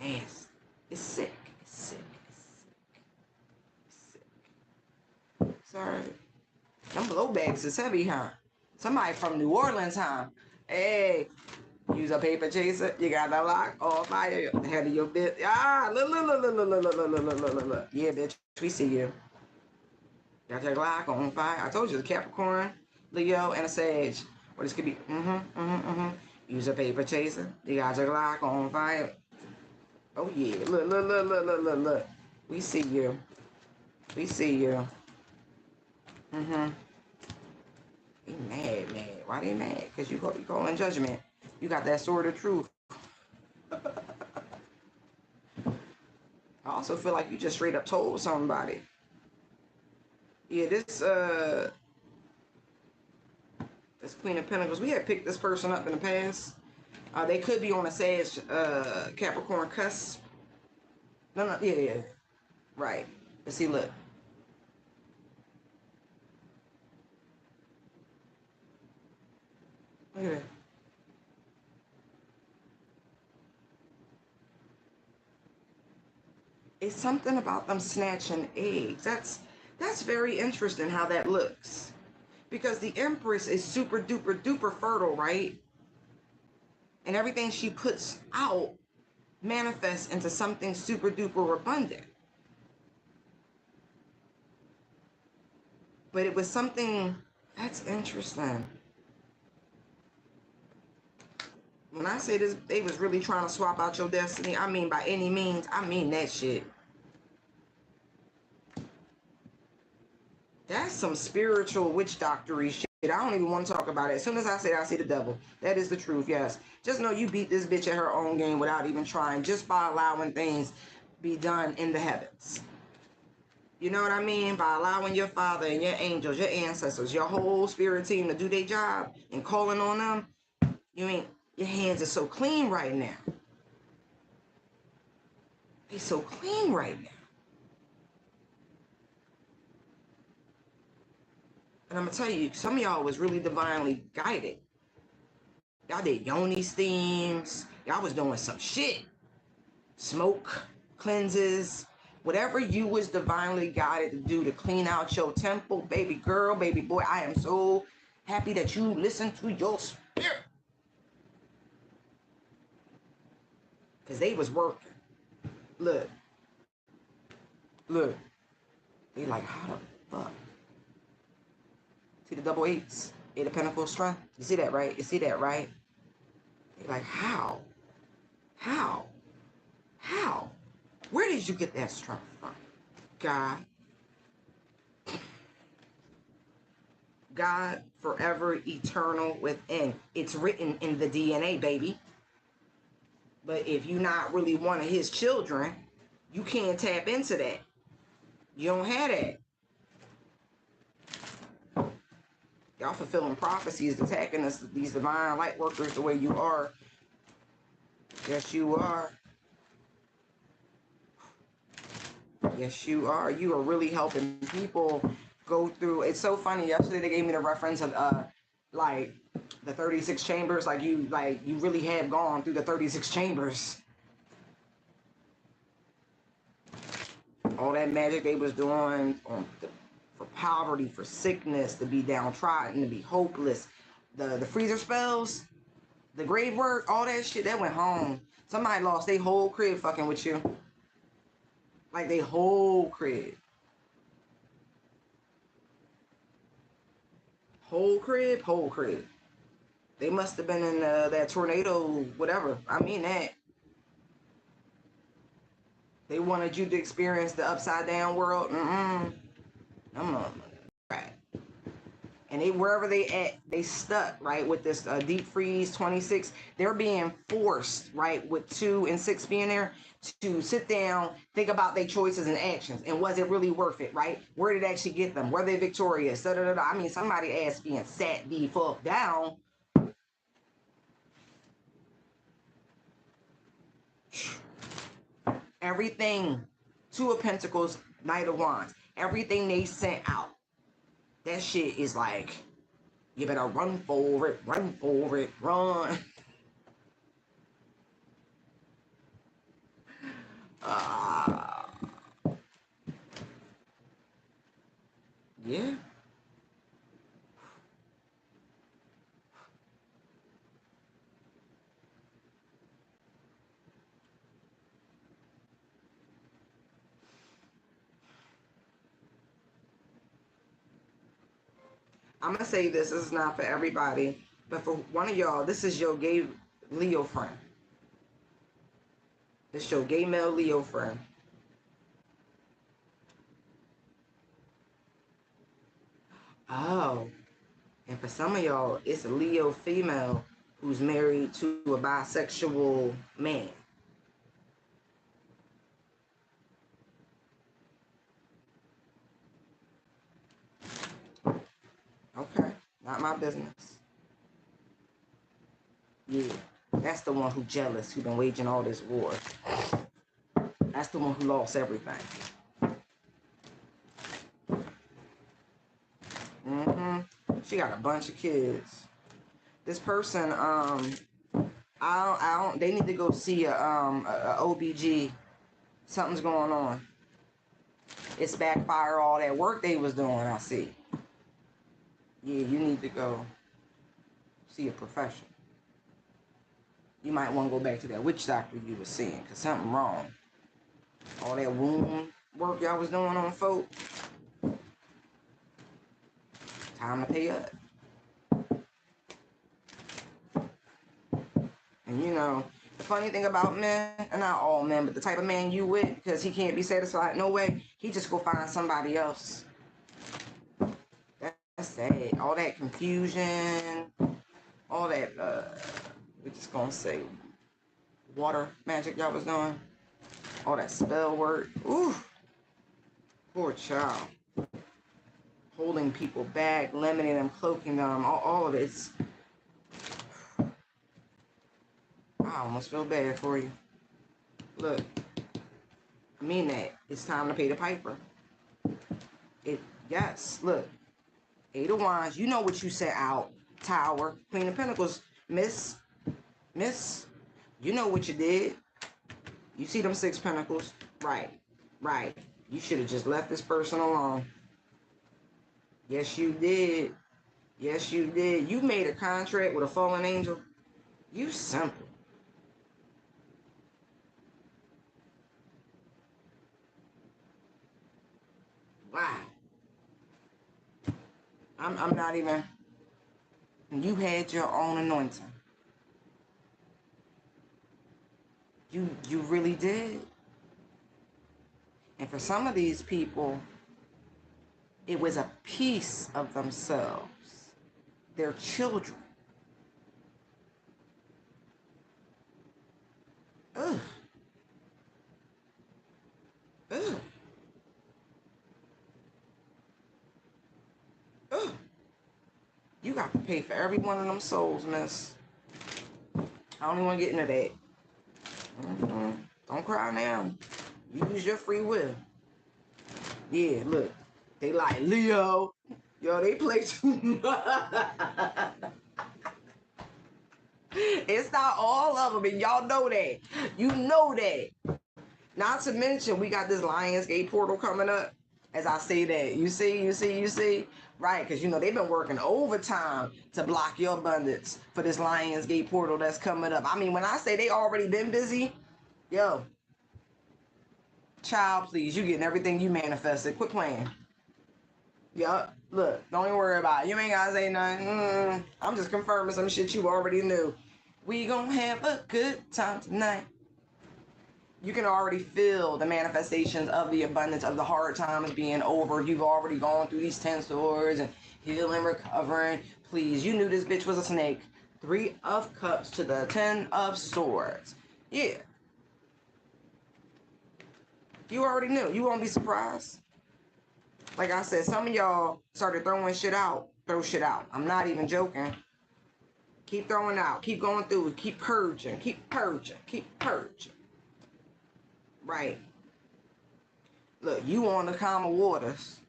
Nasty. It's sick. It's sick. It's sick. It's sick. Sorry. Them blowbacks is heavy, huh? Somebody from New Orleans, huh? Hey, use a paper chaser. You got the lock off fire. Head of your bitch. Look. Yeah, bitch. We see you. Got your Glock on fire. I told you, the Capricorn, Leo, and a Sage. Or this could be. Use a paper chaser. You got your Glock on fire. Oh yeah. Look. We see you. We see you. They mad. Why they mad? Because you call in judgment. You got that sword of truth. I also feel like you just straight up told somebody. Yeah, this Queen of Pentacles, we had picked this person up in the past. They could be on a Sag Capricorn cusp. No, yeah. Right. But see, look. Look at that. It's something about them snatching eggs. That's very interesting how that looks. Because the Empress is super duper duper fertile, right? And everything she puts out manifests into something super duper abundant. But it was something that's interesting. When I say this, they was really trying to swap out your destiny, I mean by any means, I mean that shit. That's some spiritual witch doctory shit. I don't even want to talk about it. As soon as I say it, I see the devil. That is the truth, yes. Just know you beat this bitch at her own game without even trying, just by allowing things be done in the heavens. You know what I mean? By allowing your father and your angels, your ancestors, your whole spirit team to do their job and calling on them, your hands are so clean right now. They so clean right now. And I'm going to tell you, some of y'all was really divinely guided. Y'all did yoni steams. Y'all was doing some shit. Smoke, cleanses, whatever you was divinely guided to do to clean out your temple, baby girl, baby boy. I am so happy that you listen to your spirit. Because they was working. Look. Look. They like, how the fuck? See the double eights? Eight of Pentacles strength? You see that, right? You see that, right? They like, how? How? How? Where did you get that strength from? God. God, forever, eternal, within. It's written in the DNA, baby. But if you're not really one of his children, you can't tap into that. You don't have that. Y'all fulfilling prophecies, attacking us, these divine light workers the way you are. Yes, you are. Yes, you are. You are really helping people go through. It's so funny. Yesterday they gave me the reference of like the 36 chambers. Like you really have gone through the 36 chambers. All that magic they was doing for poverty, for sickness, to be downtrodden, to be hopeless. The freezer spells, the grave work, all that shit, that went home. Somebody lost their whole crib fucking with you. Like they whole crib. Whole crib, whole crib. They must have been in that tornado, whatever. I mean that. They wanted you to experience the upside down world. Right. And they, wherever they at, they stuck, right, with this deep freeze 26. They're being forced, right, with 2 and 6 being there, to sit down, think about their choices and actions, and was it really worth it, right? Where did it actually get them? Were they victorious? Da, da, da, da. I mean, somebody ass being sat the fuck down. Everything, 2 of Pentacles, Knight of Wands, everything they sent out, that shit is like, you better run for it, run. Yeah. I'm gonna say this is not for everybody, but for one of y'all, this is your gay Leo friend. This your gay male Leo friend. Oh, and for some of y'all, it's a Leo female who's married to a bisexual man. Okay, not my business. Yeah, that's the one who jealous, who been waging all this war. That's the one who lost everything. She got a bunch of kids. This person, I don't. They need to go see a OBG. Something's going on. It's backfire. All that work they was doing. I see. Yeah, you need to go see a professional. You might want to go back to that witch doctor you was seeing, cause something wrong. All that wound work y'all was doing on folk. Time to pay up. And you know, the funny thing about men, and not all men, but the type of man you with, because he can't be satisfied no way, he just go find somebody else. That's sad. All that confusion, all that, we're just gonna say, water magic y'all was doing, all that spell work. Ooh, poor child. Holding people back, limiting them, cloaking them, all of it. I almost feel bad for you. Look, I mean that. It's time to pay the piper. Yes, look. 8 of Wands, you know what you set out. Tower, Queen of Pentacles, Miss. You know what you did. You see them 6 pentacles? Right. Right. You should have just left this person alone. Yes, you did. Yes, you did. You made a contract with a fallen angel. You simple. Wow. I'm not even. You had your own anointing. You really did. And for some of these people, it was a piece of themselves, their children. Ugh. Ugh. Ugh. You got to pay for every one of them souls, miss. I don't even want to get into that. Don't cry now. Use your free will. Yeah, look. They like, Leo. Yo, they play too much. It's not all of them, and y'all know that. You know that. Not to mention, we got this Lionsgate portal coming up. As I say that, you see, right? Because you know they've been working overtime to block your abundance for this Lionsgate portal that's coming up. I mean, when I say they already been busy, yo, child, please, you getting everything you manifested. Quit playing. Yup. Look, don't even worry about it. You ain't gotta say nothing. I'm just confirming some shit you already knew. We gonna have a good time tonight. You can already feel the manifestations of the abundance of the hard times being over. You've already gone through these 10 swords and healing, recovering. Please, you knew this bitch was a snake. 3 of Cups to the 10 of Swords. Yeah. You already knew. You won't be surprised. Like I said, some of y'all started throwing shit out. Throw shit out. I'm not even joking. Keep throwing out. Keep going through it. Keep purging. Keep purging. Keep purging. Right. Look, you on the calmer waters.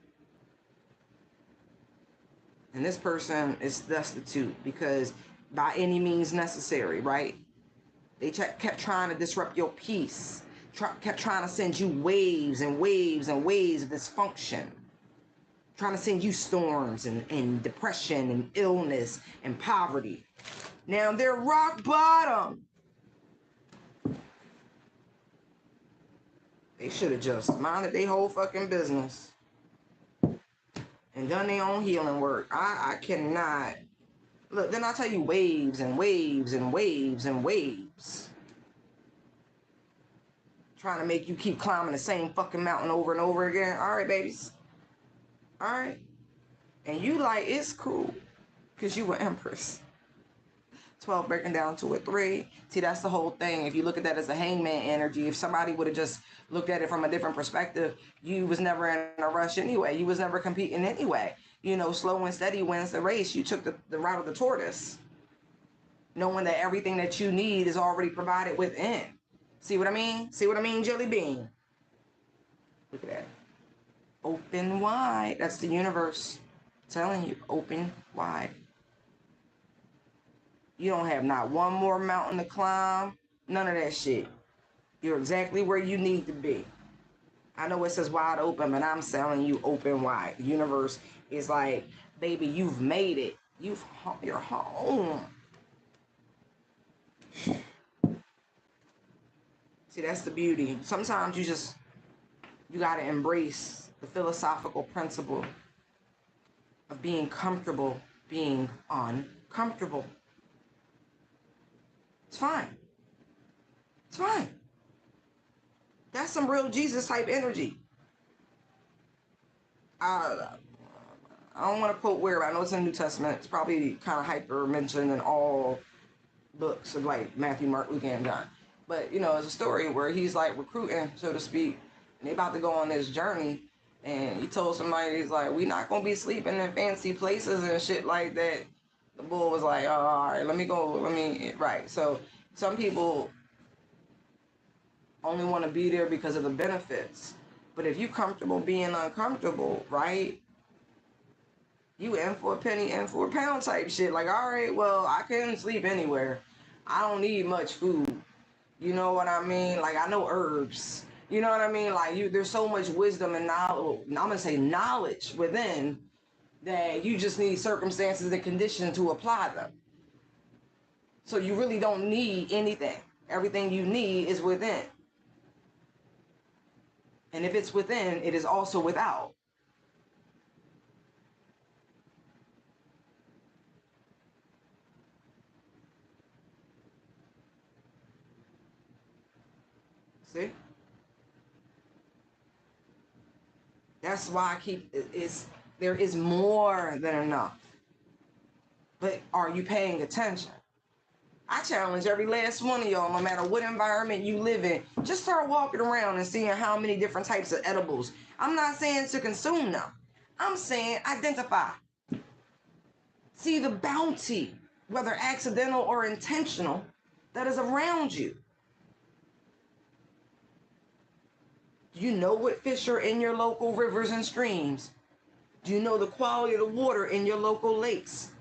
And this person is destitute because by any means necessary, right? They kept trying to disrupt your peace. Kept trying to send you waves and waves and waves of dysfunction. Trying to send you storms and depression and illness and poverty. Now they're rock bottom. They should have just minded their whole fucking business and done their own healing work. I cannot. Look, then I tell you waves and waves and waves and waves. Trying to make you keep climbing the same fucking mountain over and over again. All right, babies. All right. And you like, it's cool because you were Empress. 12 breaking down to a 3. See, that's the whole thing. If you look at that as a hangman energy, if somebody would have just looked at it from a different perspective, you was never in a rush anyway. You was never competing anyway. You know, slow and steady wins the race. You took the route of the tortoise, knowing that everything that you need is already provided within. See what I mean? See what I mean, Jelly Bean? Look at that. Open wide. That's the universe telling you, open wide. You don't have not one more mountain to climb. None of that shit. You're exactly where you need to be. I know it says wide open, but I'm telling you open wide. The universe is like, baby, you've made it. You're home. See, that's the beauty. Sometimes you got to embrace the philosophical principle of being comfortable being uncomfortable. It's fine. It's fine. That's some real Jesus type energy. I don't want to quote where, but I know it's in the New Testament. It's probably kind of hyper mentioned in all books of like Matthew, Mark, Luke, and John. But you know, it's a story where he's like recruiting, so to speak, and they about to go on this journey. And he told somebody, he's like, we not gonna be sleeping in fancy places and shit like that. The bull was like, oh, all right, let me go, right. So some people only want to be there because of the benefits. But if you comfortable being uncomfortable, right? You in for a penny, in for a pound type shit. Like, all right, well, I can sleep anywhere. I don't need much food. You know what I mean? Like, I know herbs. You know what I mean? Like, there's so much wisdom and knowledge. I'm gonna say knowledge within that you just need circumstances and conditions to apply them. So you really don't need anything. Everything you need is within. And if it's within, it is also without. See? That's why I keep there is more than enough. But are you paying attention? I challenge every last one of y'all, no matter what environment you live in, just start walking around and seeing how many different types of edibles. I'm not saying to consume them. I'm saying identify. See the bounty, whether accidental or intentional, that is around you. Do you know what fish are in your local rivers and streams? Do you know the quality of the water in your local lakes?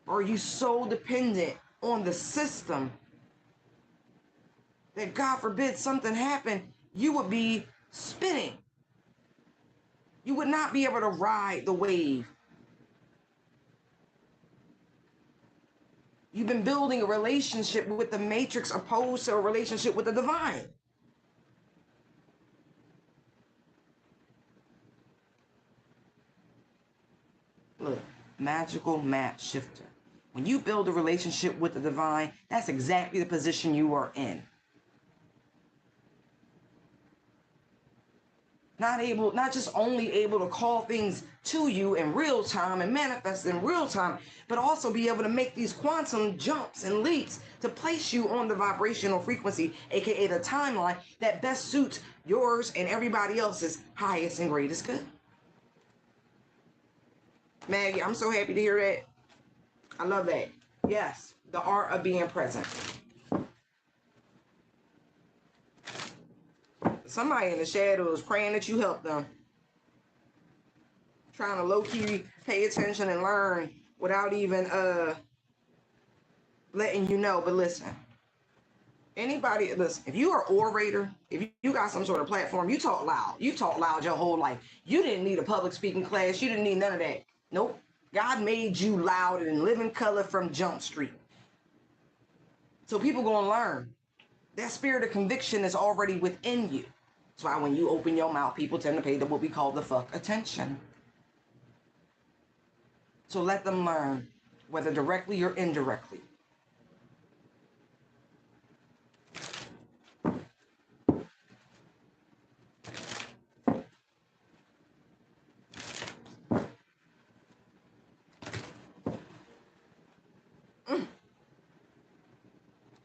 Or are you so dependent on the system that, God forbid, something happened, you would be spinning? You would not be able to ride the wave. You've been building a relationship with the matrix opposed to a relationship with the divine. Look, magical map shifter. When you build a relationship with the divine, that's exactly the position you are in. Not just only able to call things to you in real time and manifest in real time, but also be able to make these quantum jumps and leaps to place you on the vibrational frequency, aka the timeline that best suits yours and everybody else's highest and greatest good. Maggie, I'm so happy to hear that. I love that. Yes, the art of being present. Somebody in the shadows praying that you help them. Trying to low-key pay attention and learn without even letting you know. But listen, anybody, listen, if you are an orator, if you got some sort of platform, you talk loud. You talk loud your whole life. You didn't need a public speaking class. You didn't need none of that. Nope. God made you loud and in living color from Jump Street. So people gonna learn. That spirit of conviction is already within you. That's why when you open your mouth, people tend to pay what we call the fuck attention. So let them learn, whether directly or indirectly.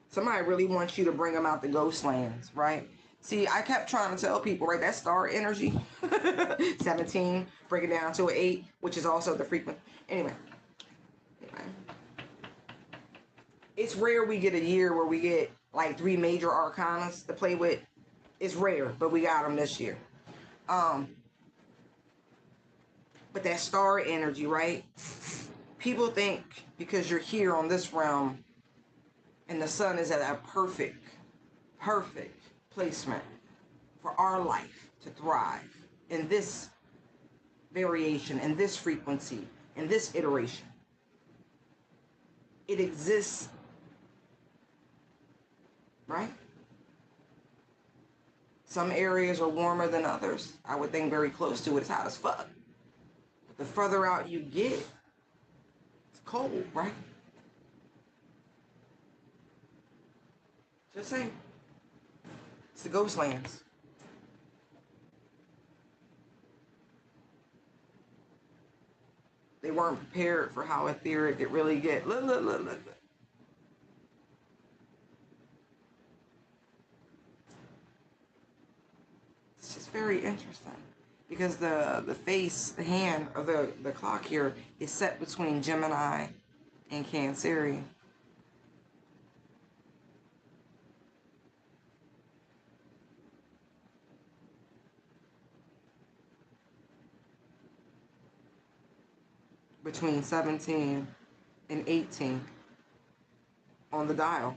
Somebody really wants you to bring them out the ghost lands, right? See, I kept trying to tell people, right, that star energy, 17, break it down to an 8, which is also the frequent. Anyway, it's rare we get a year where we get like 3 major arcanas to play with. It's rare, but we got them this year. But that star energy, right? People think because you're here on this realm and the sun is at a perfect placement for our life to thrive in this variation, in this frequency, in this iteration. It exists, right? Some areas are warmer than others. I would think very close to it, it's hot as fuck. But the further out you get, it's cold, right? Just saying. It's the ghost lands. They weren't prepared for how etheric it really get. Look. It's just very interesting because the face, the hand of the clock here is set between Gemini and Cancerian. Between 17 and 18 on the dial.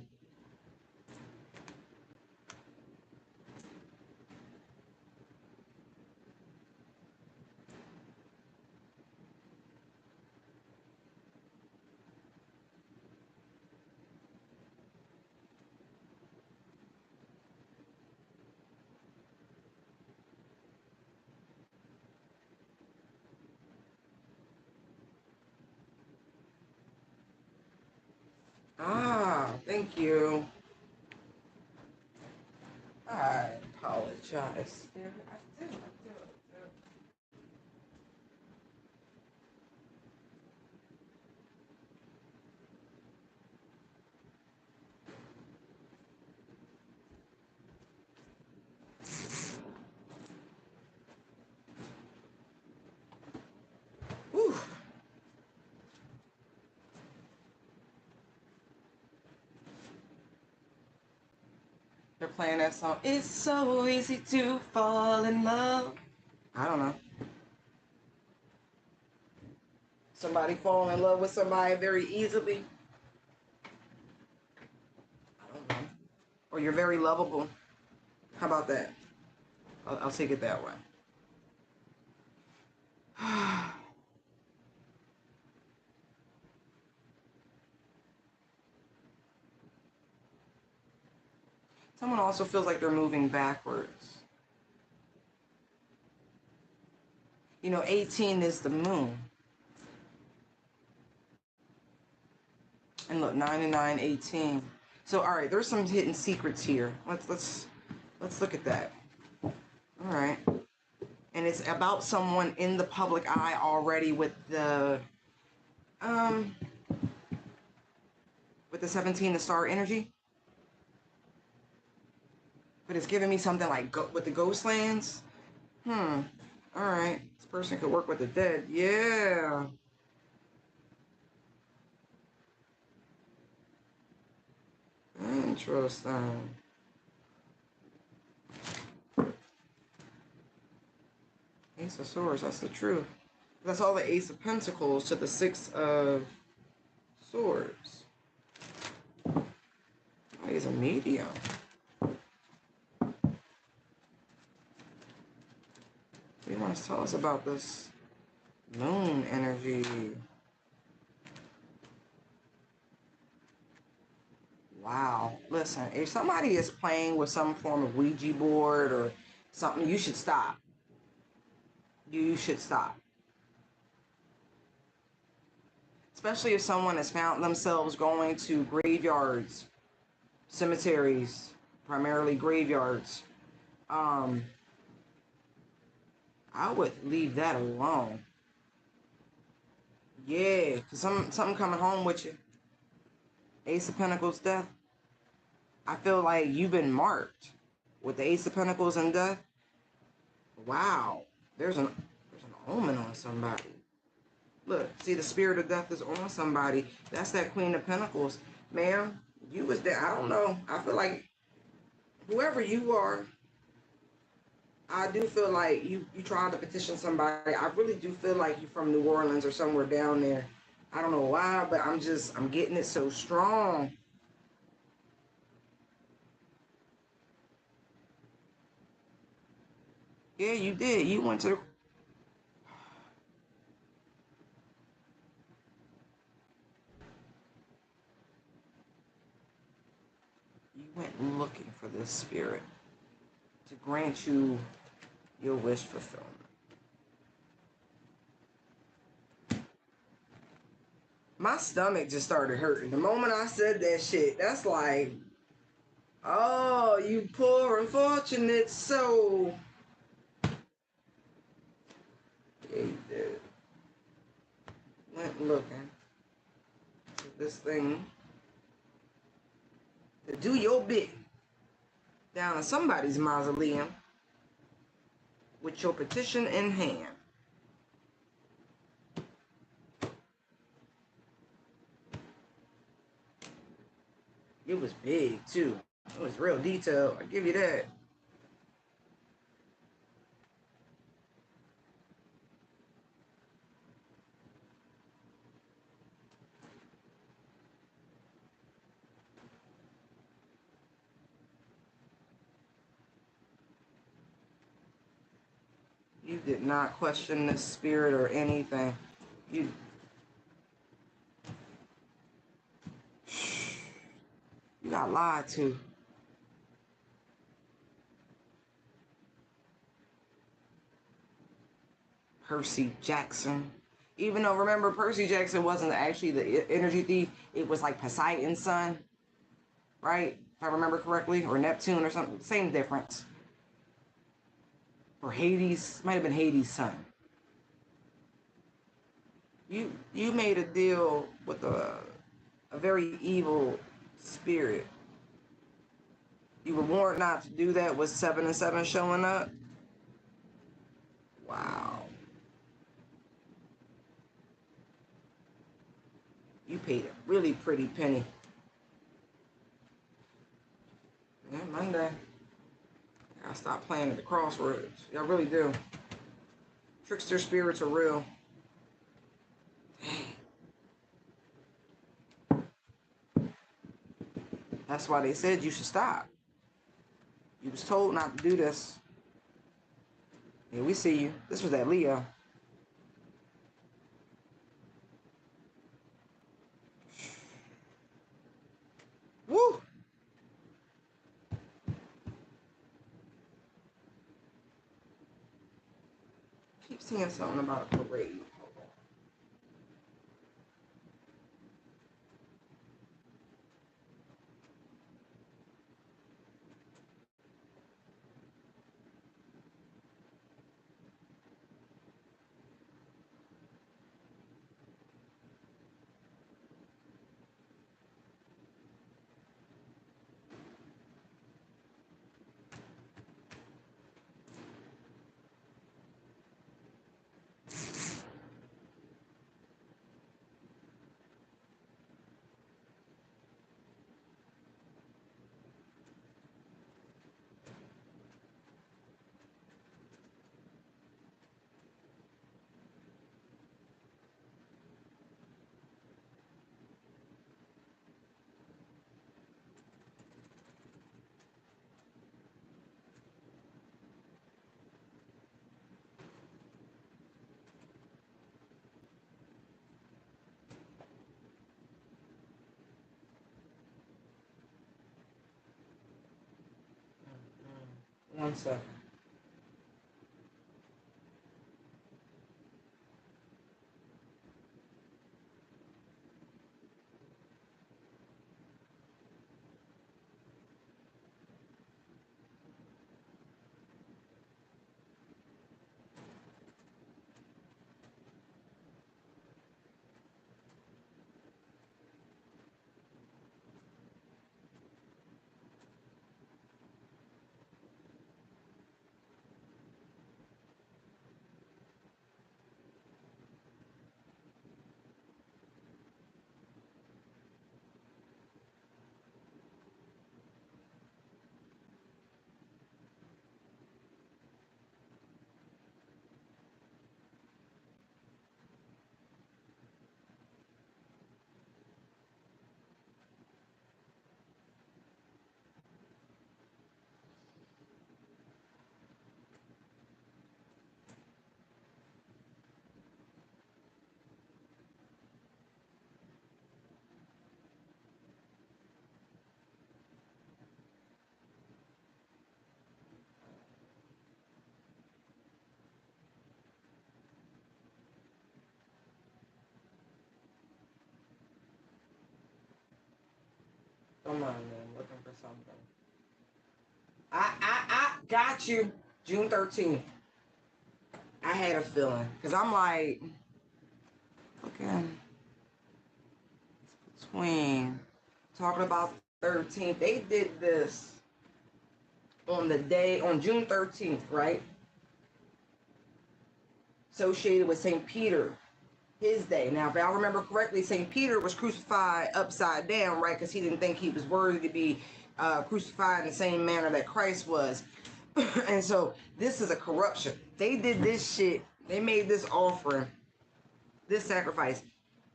Ah, thank you. I apologize. I do. Whew. They're playing that song. It's so easy to fall in love. I don't know. Somebody fall in love with somebody very easily. I don't know. Or you're very lovable. How about that? I'll take it that way. Someone also feels like they're moving backwards. You know, 18 is the moon. And look, 99, 18. So, all right, there's some hidden secrets here. Let's look at that. All right. And it's about someone in the public eye already with the 17, the star energy. But it's giving me something like with the ghost lands. All right. This person could work with the dead. Yeah. Interesting. Ace of Swords, that's the truth. That's all the Ace of Pentacles to the Six of Swords. Oh, he's a medium. What do you want to tell us about this moon energy? Wow. Listen, if somebody is playing with some form of Ouija board or something, you should stop. You should stop. Especially if someone has found themselves going to graveyards, cemeteries, primarily graveyards. I would leave that alone. Yeah, because something coming home with you. Ace of Pentacles, death. I feel like you've been marked with the Ace of Pentacles and death. Wow, there's an omen on somebody. Look, see, the spirit of death is on somebody. That's that Queen of Pentacles. Ma'am, you was there. I don't know. I feel like whoever you are, I do feel like you tried to petition somebody. I really do feel like you're from New Orleans or somewhere down there. I don't know why, but I'm getting it so strong. Yeah, you did. You went to you went looking for this spirit to grant you your wish fulfillment. My stomach just started hurting. The moment I said that shit, that's like, oh, you poor unfortunate soul. Yeah, you did. Went looking for this thing to do your bit down in somebody's mausoleum with your petition in hand. It was big too. It was real detailed. I give you that. You did not question the spirit or anything. You got lied to. Percy Jackson. Even though, remember, Percy Jackson wasn't actually the energy thief. It was like Poseidon's son, right? If I remember correctly. Or Neptune or something. Same difference. Or Hades. Might have been Hades' son. You made a deal with a very evil spirit. You were warned not to do that with 7 and 7 showing up. Wow. You paid a really pretty penny. Yeah, Monday. I gotta stop playing at the crossroads. Y'all really do. Trickster spirits are real. Dang. That's why they said you should stop. You was told not to do this. Yeah, we see you. This was that Leo. Woo! Keep seeing something about a parade. One second. Come on, man. Looking for something. I got you. June 13th. I had a feeling. Because I'm like, okay. Between talking about 13th. They did this on June 13th, right? Associated with St. Peter, his day. Now, if I remember correctly, St. Peter was crucified upside down, right? Because he didn't think he was worthy to be crucified in the same manner that Christ was. And so this is a corruption. They did this shit. They made this offering, this sacrifice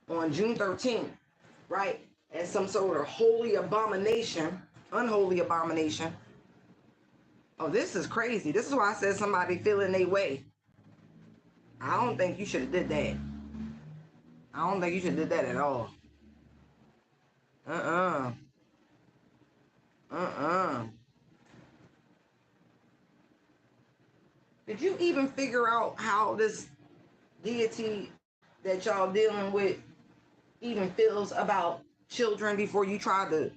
on June 13th, right? As some sort of holy abomination, unholy abomination. Oh, this is crazy. This is why I said somebody feeling their way. I don't think you should have did that. I don't think you should have did that at all. Uh-uh. Uh-uh. Did you even figure out how this deity that y'all dealing with even feels about children before you try to?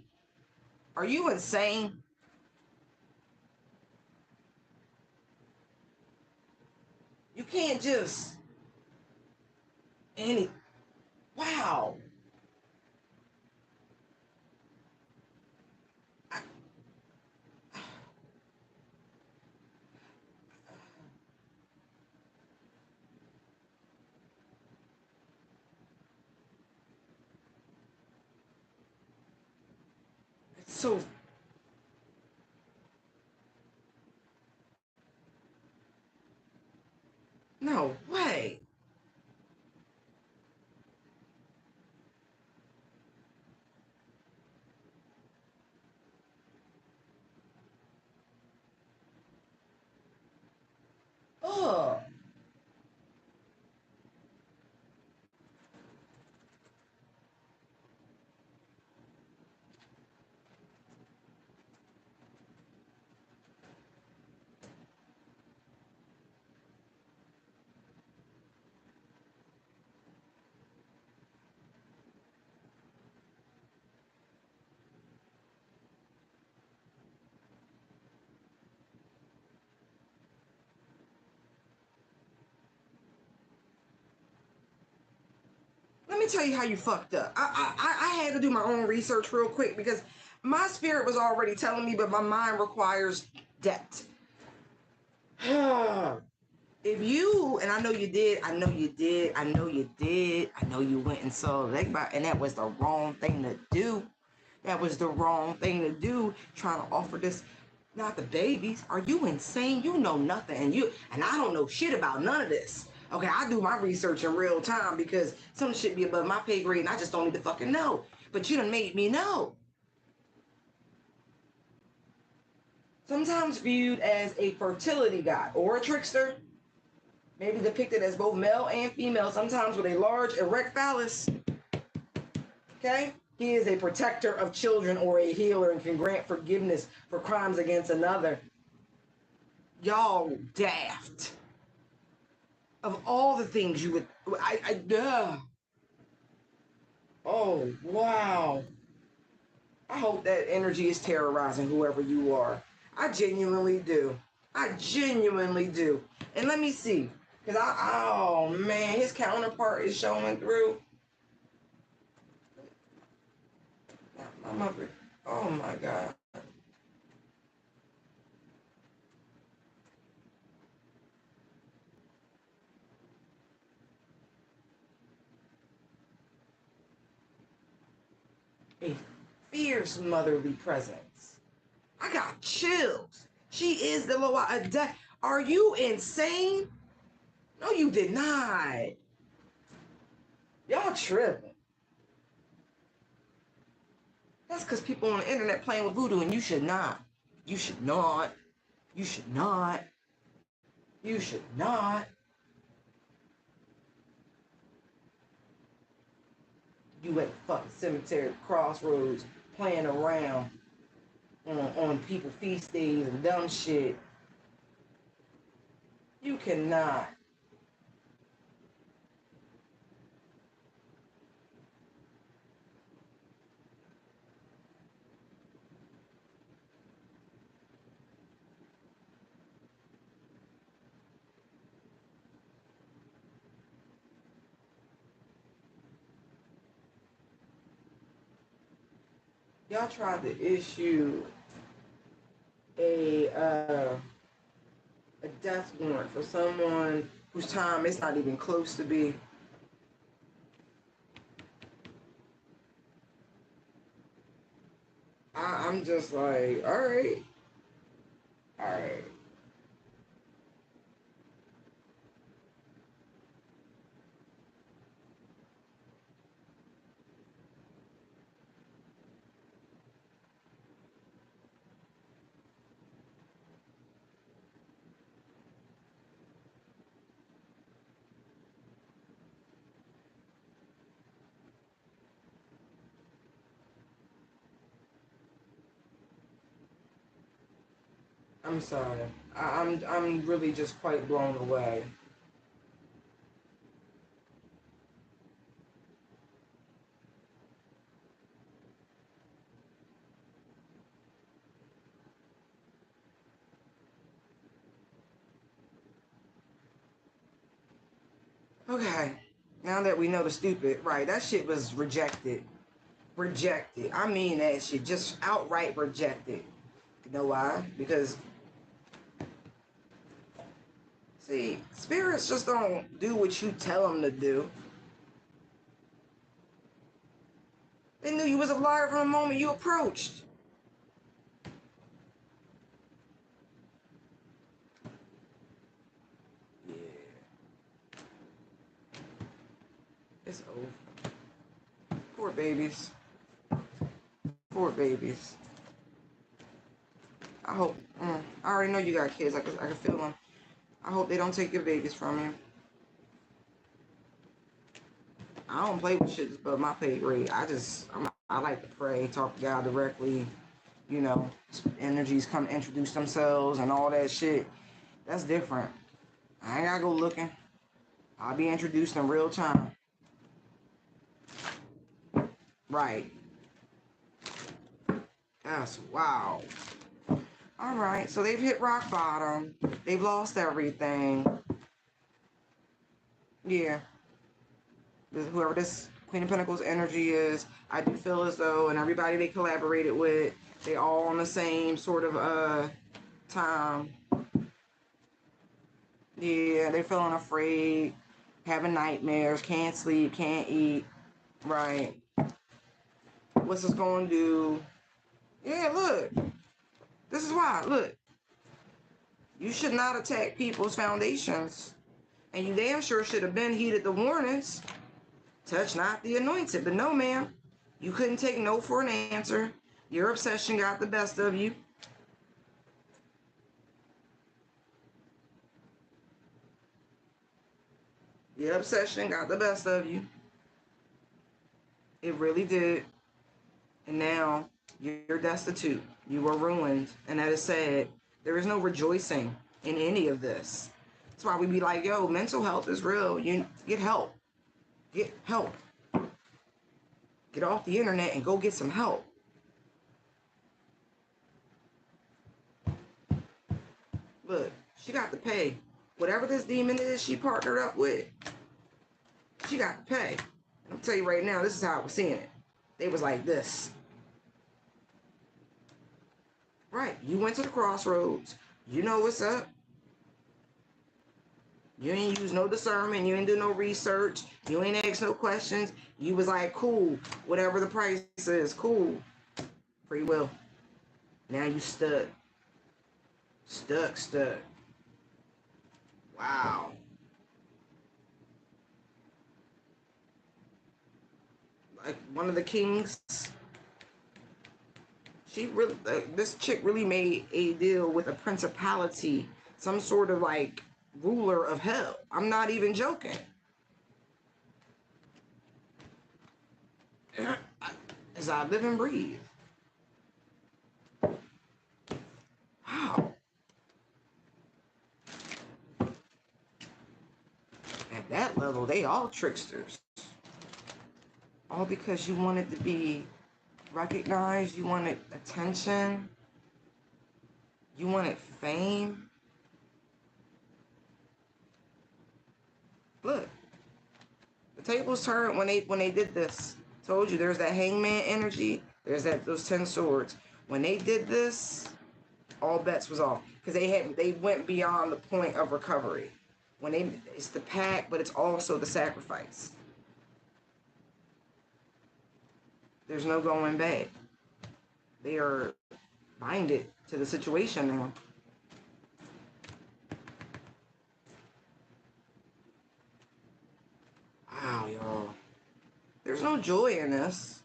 Are you insane? You can't just any. Wow. I, it's so no way. Ugh. Let me tell you how you fucked up. I had to do my own research real quick because my spirit was already telling me, but my mind requires depth. If you, and I know you did, I know you did, I know you did, I know you went and saw Legba, and that was the wrong thing to do. That was the wrong thing to do, trying to offer this. Not the babies. Are you insane? You know nothing. And I don't know shit about none of this. Okay, I do my research in real time because some shit be above my pay grade and I just don't need to fucking know. But you done made me know. Sometimes viewed as a fertility god or a trickster, maybe depicted as both male and female, sometimes with a large erect phallus. Okay? He is a protector of children or a healer and can grant forgiveness for crimes against another. Y'all daft. Of all the things you would, oh, wow. I hope that energy is terrorizing whoever you are. I genuinely do. I genuinely do. And let me see. Because oh man, his counterpart is showing through. My mother, oh my God. A fierce motherly presence. I got chills. She is the Loa. Are you insane? No, you did not. Y'all tripping. That's because people on the internet playing with voodoo, and you should not. You should not. You should not. You should not. You at the fucking cemetery, crossroads, playing around on people feast days and dumb shit. You cannot. Y'all tried to issue a a death warrant for someone whose time is not even close to be. I'm just like, all right. I'm sorry. I'm really just quite blown away. Okay. Now that we know the stupid, right? That shit was rejected. Rejected. I mean that shit. Just outright rejected. You know why? Because, see, spirits just don't do what you tell them to do. They knew you was a liar from the moment you approached. Yeah. It's over. Poor babies. Poor babies. I hope. I already know you got kids. I can feel them. I hope they don't take your babies from you. I don't play with shit but my pay grade. I like to pray, talk to God directly. You know, energies come introduce themselves and all that shit. That's different. I ain't gotta go looking. I'll be introduced in real time. Right. That's wow. All right. So they've hit rock bottom. They've lost everything. Yeah. Whoever this Queen of Pentacles energy is, I do feel as though, and everybody they collaborated with, they all on the same sort of time. Yeah, they're feeling afraid, having nightmares, can't sleep, can't eat. Right. What's this gonna do? Yeah, look. This is why. Look. You should not attack people's foundations. And you damn sure should have been heeded the warnings. Touch not the anointed. But no, ma'am. You couldn't take no for an answer. Your obsession got the best of you. Your obsession got the best of you. It really did. And now you're destitute. You are ruined. And that is sad. There is no rejoicing in any of this. That's why we be like, yo, mental health is real. You get help. Get help. Get off the internet and go get some help. Look, she got to pay. Whatever this demon is she partnered up with, she got to pay. I'll tell you right now, this is how I was seeing it. They was like this. Right, you went to the crossroads. You know what's up. You ain't use no discernment. You ain't do no research. You ain't ask no questions. You was like, cool. Whatever the price is, cool. Free will. Now you stuck. Stuck. Wow. Like one of the kings, she really, this chick really made a deal with a principality, some sort of like ruler of hell. I'm not even joking. As I live and breathe. Wow. At that level, they all tricksters. All because you wanted to be recognized, you wanted attention, you wanted fame. Look, the tables turned when they did this. Told you there's that hangman energy. There's those 10 swords. When they did this, all bets was off because they went beyond the point of recovery. It's the pact, but it's also the sacrifice. There's no going back. They are binded to the situation now. Wow, y'all. There's no joy in this.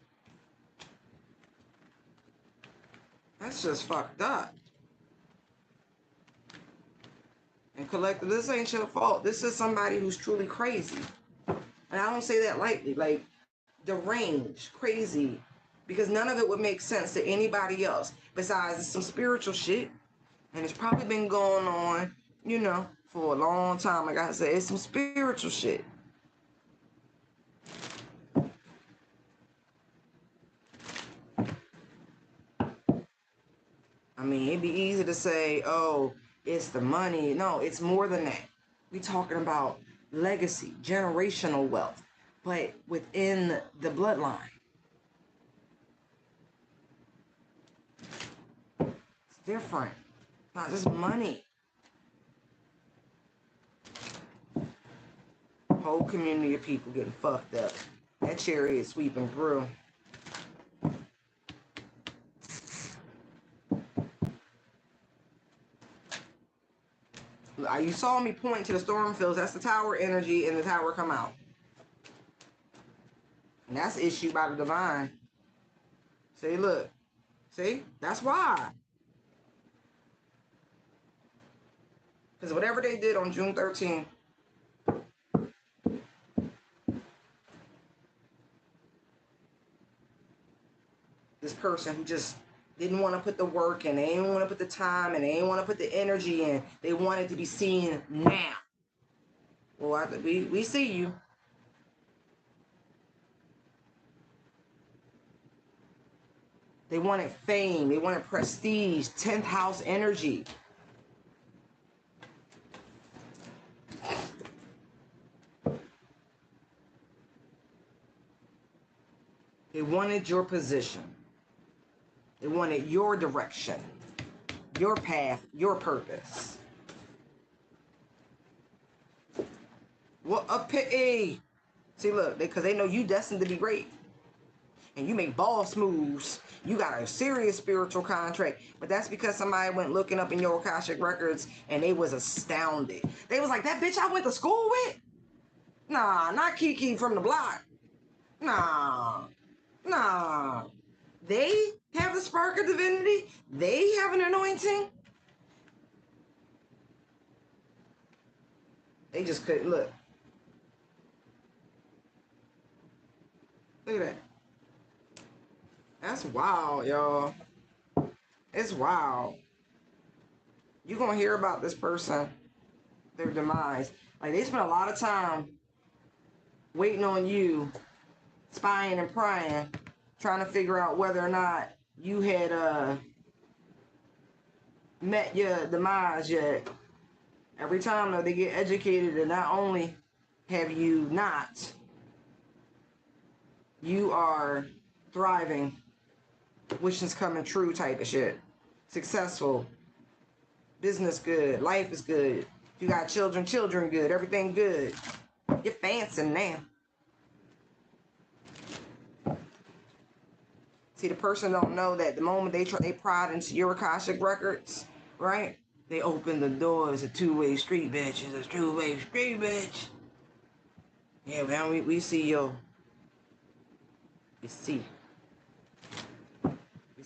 That's just fucked up. And collective, this ain't your fault. This is somebody who's truly crazy. And I don't say that lightly, like deranged, crazy, because none of it would make sense to anybody else besides some spiritual shit. And it's probably been going on, you know, for a long time. Like I said, it's some spiritual shit. I mean, it'd be easy to say, oh, it's the money. No, it's more than that. We talking about legacy, generational wealth, but within the bloodline. It's different. Not just money. Whole community of people getting fucked up. That chariot sweeping through. You saw me point to the storm fields. That's the tower energy, and the tower come out. And that's issued by the divine. See, look. See? That's why. Because whatever they did on June 13th, this person who just didn't want to put the work in, they didn't want to put the time in, they didn't want to put the energy in, they wanted to be seen now. Well, we see you. They wanted fame, they wanted prestige, 10th house energy. They wanted your position. They wanted your direction, your path, your purpose. What a pity. See, look, because they know you destined to be great. And you make boss moves. You got a serious spiritual contract. But that's because somebody went looking up in your Akashic records and they was astounded. They was like, that bitch I went to school with? Nah, not Kiki from the block. Nah. They have the spark of divinity. They have an anointing. They just couldn't look. Look at that. That's wild, y'all. It's wild. You're going to hear about this person, their demise. Like, they spent a lot of time waiting on you, spying and prying, trying to figure out whether or not you had met your demise yet. Every time though, they get educated, and not only have you not, you are thriving, wishes coming true type of shit. Successful, business good, life is good. You got children good, everything good. You're fancy now. See, the person don't know that the moment they prod into your Akashic records, right? They open the door. It's a two-way street, bitch. It's a two-way street, bitch. Yeah, man, we see your... We see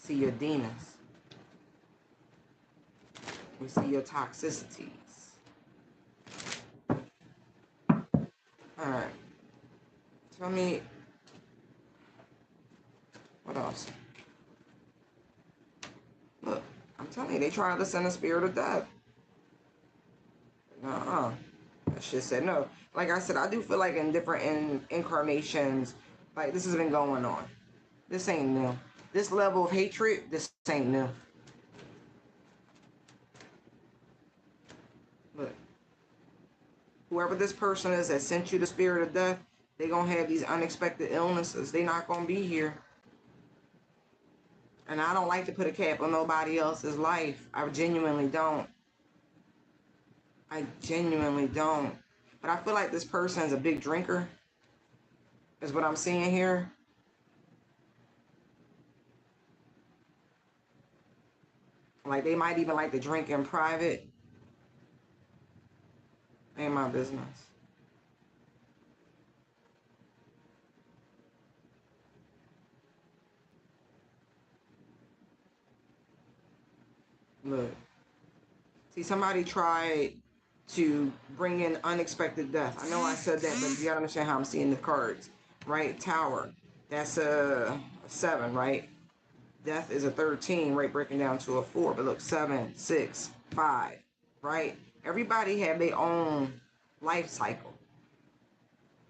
your demons. We see your toxicities. Alright. Tell me... What else? Look, I'm telling you, they tried to send a spirit of death. Nuh-uh. That shit said no. Like I said, I do feel like in different incarnations, like this has been going on. This ain't new. This level of hatred, this ain't new. Look. Whoever this person is that sent you the spirit of death, they gonna have these unexpected illnesses. They not gonna be here. And I don't like to put a cap on nobody else's life. I genuinely don't. I genuinely don't. But I feel like this person is a big drinker. Is what I'm seeing here. Like they might even like to drink in private. Ain't my business. Look. See, somebody tried to bring in unexpected death. I know I said that, but you gotta understand how I'm seeing the cards, right? Tower, that's a 7, right? Death is a 13, right? Breaking down to a 4. But look, 7, 6, 5, right? Everybody have their own life cycle.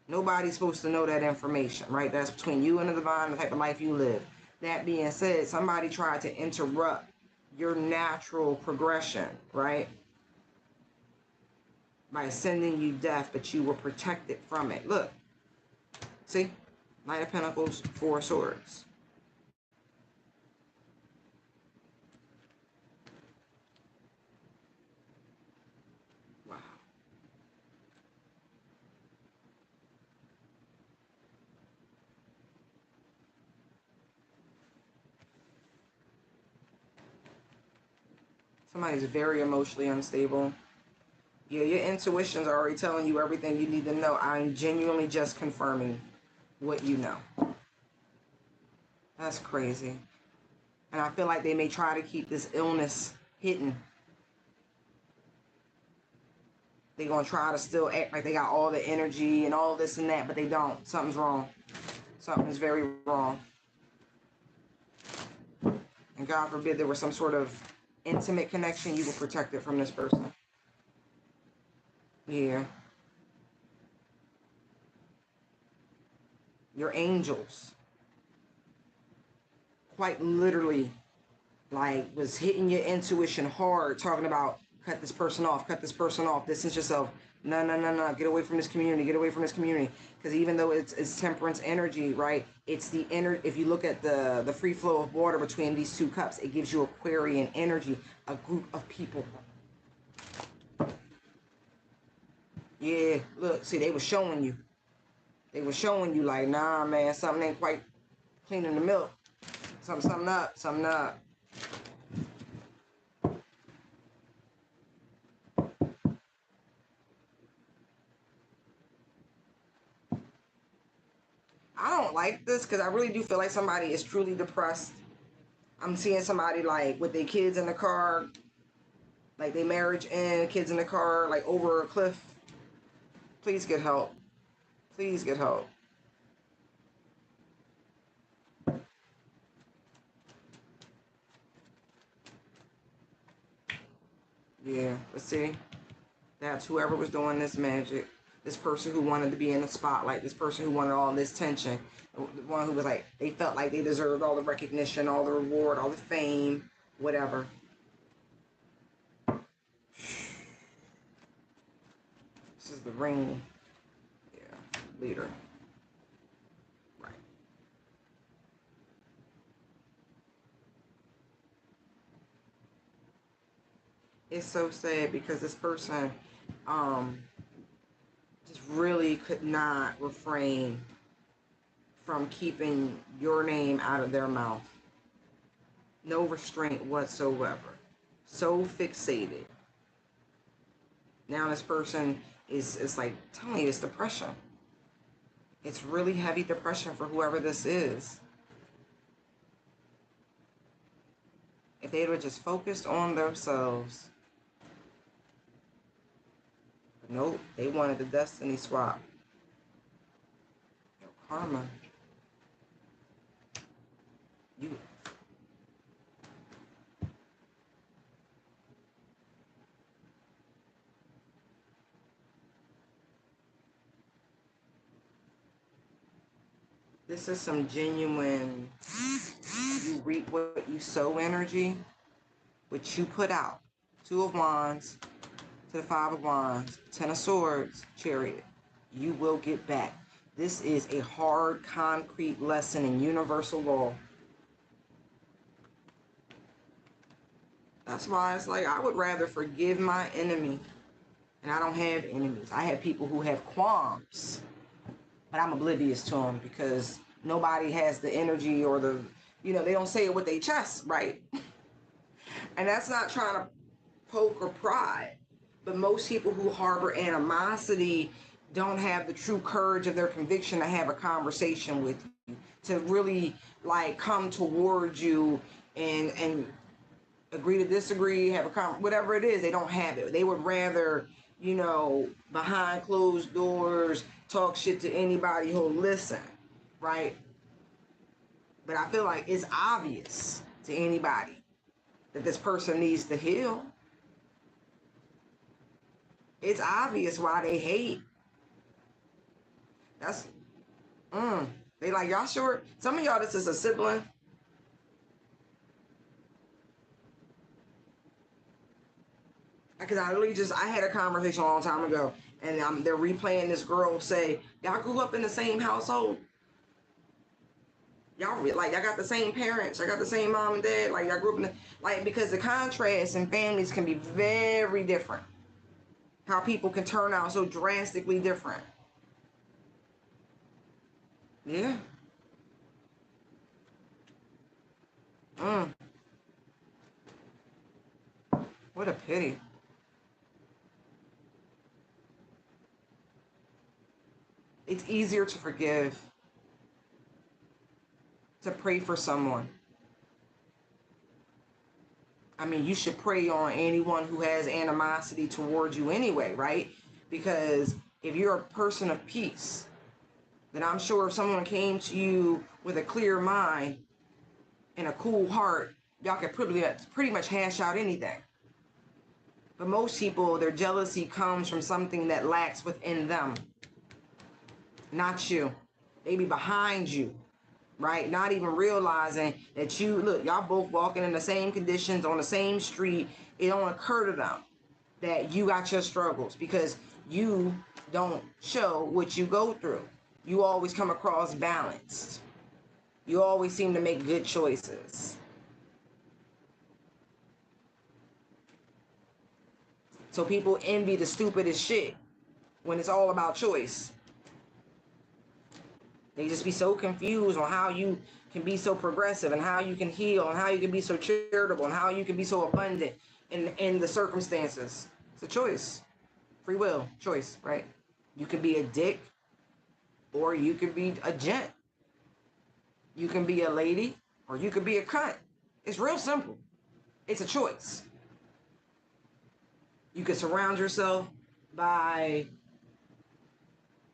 Nobody's supposed to know that information, right? That's between you and the divine, the type of life you live. That being said, somebody tried to interrupt your natural progression, right? By sending you death, but you were protected from it. Look, see? Knight of Pentacles, 4 Swords. Wow. Somebody's very emotionally unstable. Yeah, your intuition's already telling you everything you need to know. I'm genuinely just confirming what you know. That's crazy. And I feel like they may try to keep this illness hidden. They're going to try to still act like they got all the energy and all this and that, but they don't. Something's wrong. Something's very wrong. And God forbid there was some sort of intimate connection, you were protected from this person. Yeah. Your angels quite literally like was hitting your intuition hard, talking about cut this person off, cut this person off, distance yourself. No, no, no, no. Get away from this community. Get away from this community. Because even though it's temperance energy, right? It's the inner. If you look at the free flow of water between these 2 cups, it gives you Aquarian energy, a group of people. Yeah, look, see, they were showing you. They were showing you like, nah, man, something ain't quite cleaning the milk. Something up, something up. I don't like this because I really do feel like somebody is truly depressed. I'm seeing somebody like with their kids in the car, like their marriage and kids in the car, like over a cliff. Please get help. Please get help. Yeah, but see, that's whoever was doing this magic. This person who wanted to be in the spotlight. This person who wanted all this attention. The one who was like, they felt like they deserved all the recognition, all the reward, all the fame, whatever. This is the ring. Yeah, leader. Right. It's so sad because this person um just really could not refrain from keeping your name out of their mouth. No restraint whatsoever. So fixated. Now this person is like telling you it's depression. It's really heavy depression for whoever this is. If they were just focused on themselves. Nope, they wanted the destiny swap. Yo, karma. You. This is some genuine, you reap what you sow energy, which you put out. 2 of Wands to the 5 of Wands, 10 of Swords, Chariot. You will get back. This is a hard, concrete lesson in universal law. That's why it's like I would rather forgive my enemy. And I don't have enemies. I have people who have qualms. But I'm oblivious to them because nobody has the energy or the, they don't say it with their chest, right? And that's not trying to poke or pry. But most people who harbor animosity don't have the true courage of their conviction to have a conversation with you, to really like come towards you and agree to disagree, have a whatever it is. They don't have it. They would rather, behind closed doors, talk shit to anybody who'll listen, right? But I feel like it's obvious to anybody that this person needs to heal. It's obvious why they hate. That's they like, y'all sure? Some of y'all, this is a sibling. Because I had a conversation a long time ago, and they're replaying this girl say, y'all grew up in the same household. Y'all like, I got the same parents. I got the same mom and dad. Like, y'all grew up in like, because the contrasts in families can be very different. How people can turn out so drastically different. Yeah. What a pity. It's easier to forgive, to pray for someone. I mean, you should pray on anyone who has animosity towards you anyway, right? Because if you're a person of peace, then I'm sure if someone came to you with a clear mind and a cool heart, y'all could pretty much hash out anything. But most people, their jealousy comes from something that lacks within them, not you. They be behind you, right? Not even realizing that look, y'all both walking in the same conditions on the same street. It don't occur to them that you got your struggles because you don't show what you go through. You always come across balanced. You always seem to make good choices. So people envy the stupidest shit when it's all about choice. They just be so confused on how you can be so progressive and how you can heal and how you can be so charitable and how you can be so abundant in the circumstances. It's a choice. Free will, choice, right? You can be a dick or you can be a gent. You can be a lady or you can be a cunt. It's real simple. It's a choice. You can surround yourself by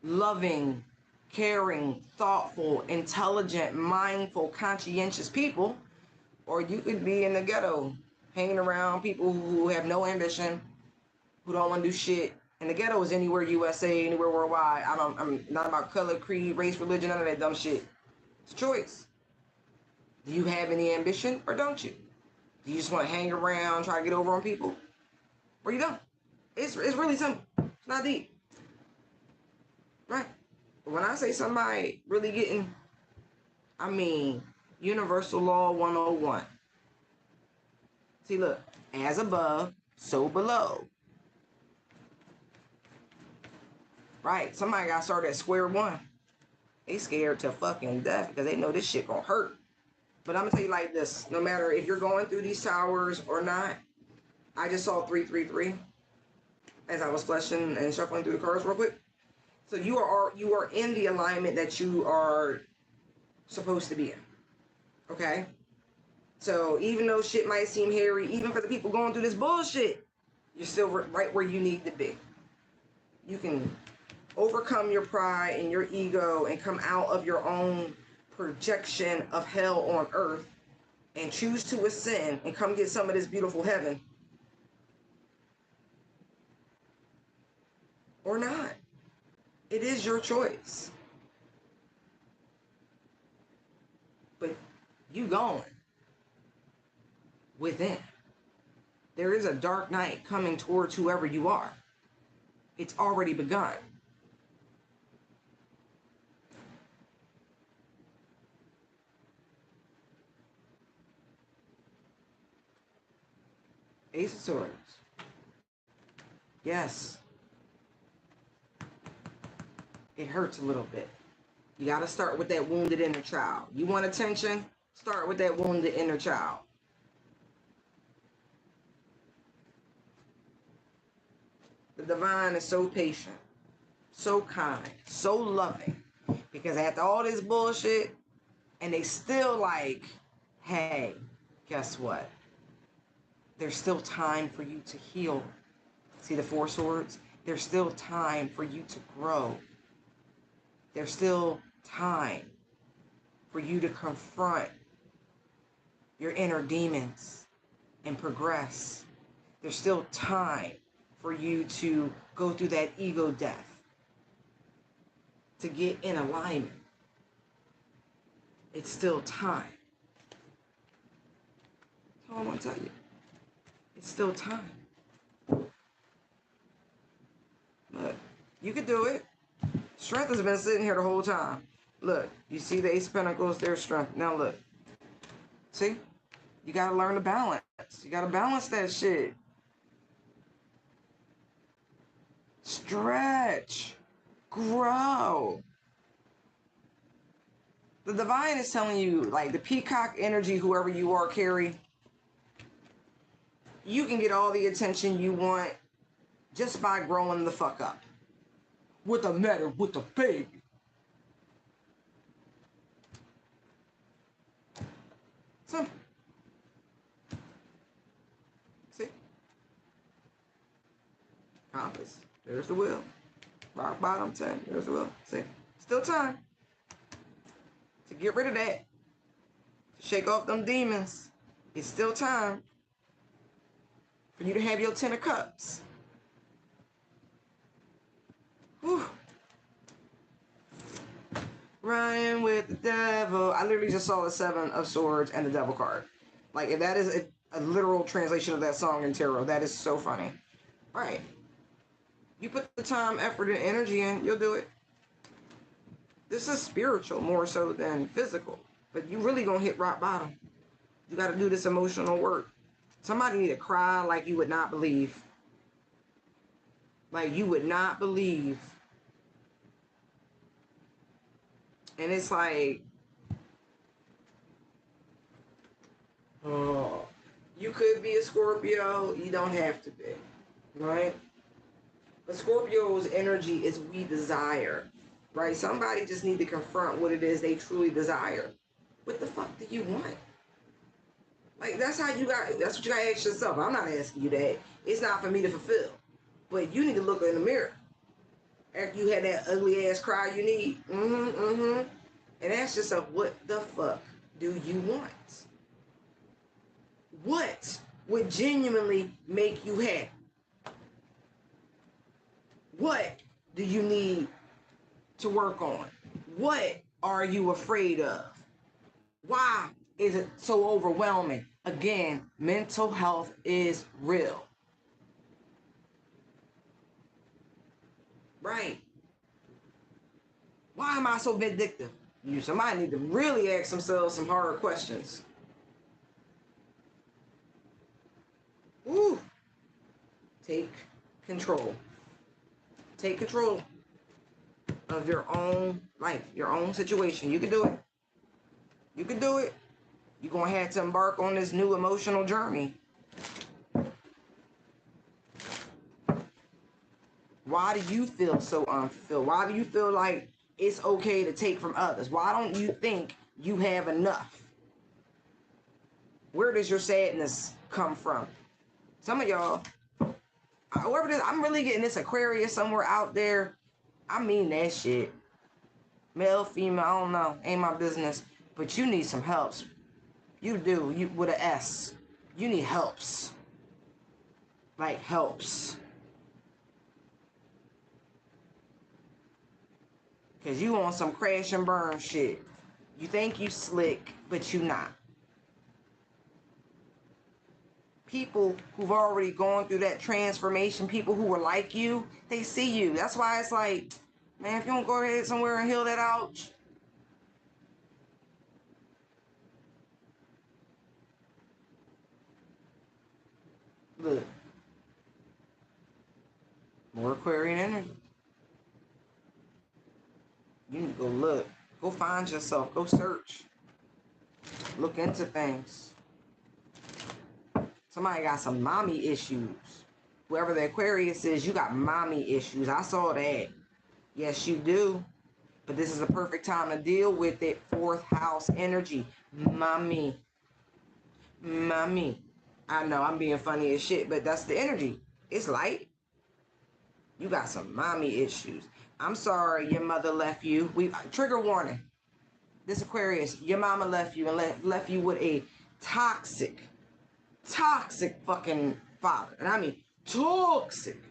loving, caring, thoughtful, intelligent, mindful, conscientious people, or you could be in the ghetto hanging around people who have no ambition, who don't want to do shit. And the ghetto is anywhere USA, anywhere worldwide. I'm not about color, creed, race, religion, none of that dumb shit. It's a choice. Do you have any ambition or don't you? Do you just want to hang around, try to get over on people? Or you don't? It's really simple. It's not deep. Right? When I say somebody really getting, I mean, universal law 101. See, look, as above, so below. Right? Somebody got started at square one. They scared to fucking death because they know this shit gonna hurt. But I'm gonna tell you like this: no matter if you're going through these towers or not, I just saw 333 as I was fleshing and shuffling through the cards real quick. So you are in the alignment that you are supposed to be in. Okay? So even though shit might seem hairy, even for the people going through this bullshit, you're still right where you need to be. You can overcome your pride and your ego and come out of your own projection of hell on earth and choose to ascend and come get some of this beautiful heaven. Or not. It is your choice. But you going within. There is a dark night coming towards whoever you are. It's already begun. Ace of Swords. Yes. It hurts a little bit. You got to start with that wounded inner child. You want attention? Start with that wounded inner child. The divine is so patient, so kind, so loving. Because after all this bullshit, and they still like, hey, guess what? There's still time for you to heal. See the Four Swords? There's still time for you to grow. There's still time for you to confront your inner demons and progress. There's still time for you to go through that ego death, to get in alignment. It's still time. That's all I want to tell you. It's still time. Look, you can do it. Strength has been sitting here the whole time. Look, you see the Ace of Pentacles, there's strength. Now look. See? You gotta learn to balance. You gotta balance that shit. Stretch. Grow. The divine is telling you, like the peacock energy, whoever you are, carry, you can get all the attention you want just by growing the fuck up. With a matter, with a baby. Simple. See? Compass. There's the wheel. Rock bottom 10. There's the wheel. See? Still time to get rid of that. To shake off them demons. It's still time for you to have your 10 of cups. Whew. Running with the devil. I literally just saw the 7 of swords and the devil card. Like, if that is a literal translation of that song in tarot, that is so funny. Right. You put the time, effort, and energy in, you'll do it. This is spiritual more so than physical. But you really gonna hit rock bottom. You gotta do this emotional work. Somebody need to cry like you would not believe. Like you would not believe. And it's like, oh, you could be a Scorpio, you don't have to be, right? But Scorpio's energy is we desire, right? Somebody just need to confront what it is they truly desire. What the fuck do you want? Like, that's what you got to ask yourself. I'm not asking you that. It's not for me to fulfill. But you need to look in the mirror. After you had that ugly ass cry you need, and ask yourself, what the fuck do you want? What would genuinely make you happy? What do you need to work on? What are you afraid of? Why is it so overwhelming? Again, mental health is real. Right. Why am I so vindictive? Somebody need to really ask themselves some hard questions. Woo. Take control. Take control of your own life, your own situation. You can do it. You can do it. You're going to have to embark on this new emotional journey. Why do you feel so unfulfilled? Why do you feel like it's okay to take from others? Why don't you think you have enough? Where does your sadness come from? Some of y'all, whoever it is, I'm really getting this Aquarius somewhere out there. I mean that shit. Male, female, I don't know. Ain't my business. But you need some helps. You do. You with an S. You need helps. Like helps. Because you on some crash and burn shit. You think you slick, but you not. People who've already gone through that transformation, people who were like you, they see you. That's why it's like, man, if you don't go ahead somewhere and heal that out. Look. More Aquarian energy. You need to go look. Go find yourself. Go search. Look into things. Somebody got some mommy issues. Whoever the Aquarius is, you got mommy issues. I saw that. Yes, you do. But this is a perfect time to deal with it. 4th house energy. Mommy. Mommy. I know I'm being funny as shit, but that's the energy. It's light. You got some mommy issues. I'm sorry your mother left you. Trigger warning. This Aquarius, your mama left you and left you with a toxic fucking father. And I mean toxic.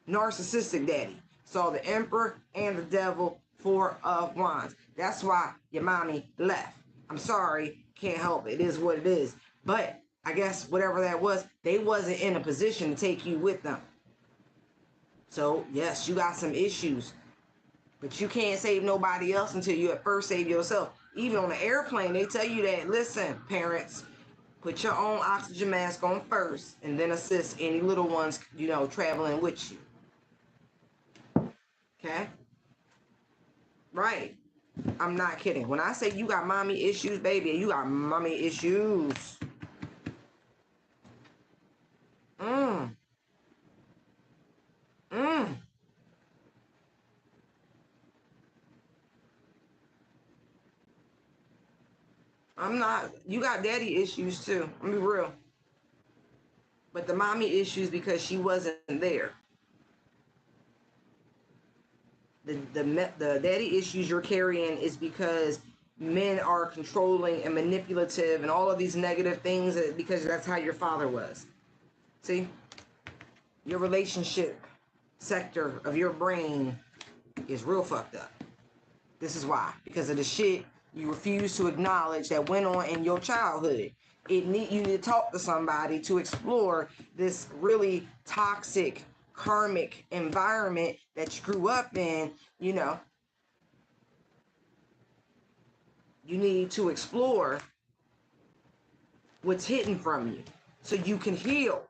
narcissistic daddy. Saw the Emperor and the Devil, 4 of Wands. That's why your mommy left. I'm sorry, can't help it. It is what it is. But I guess whatever that was, they wasn't in a position to take you with them. So yes, you got some issues, but you can't save nobody else until you at first save yourself. Even on the airplane, they tell you that, listen, parents, put your own oxygen mask on first and then assist any little ones, you know, traveling with you. Okay? Right. I'm not kidding. When I say you got mommy issues, baby, you got mommy issues. Mm. I'm not, you got daddy issues too. I'm be real. But the mommy issues because she wasn't there. The daddy issues you're carrying is because men are controlling and manipulative and all of these negative things because that's how your father was. See? Your relationship sector of your brain is real fucked up. This is why. Because of the shit you refuse to acknowledge that went on in your childhood. You need to talk to somebody to explore this really toxic, karmic environment that you grew up in, you know. You need to explore what's hidden from you so you can heal.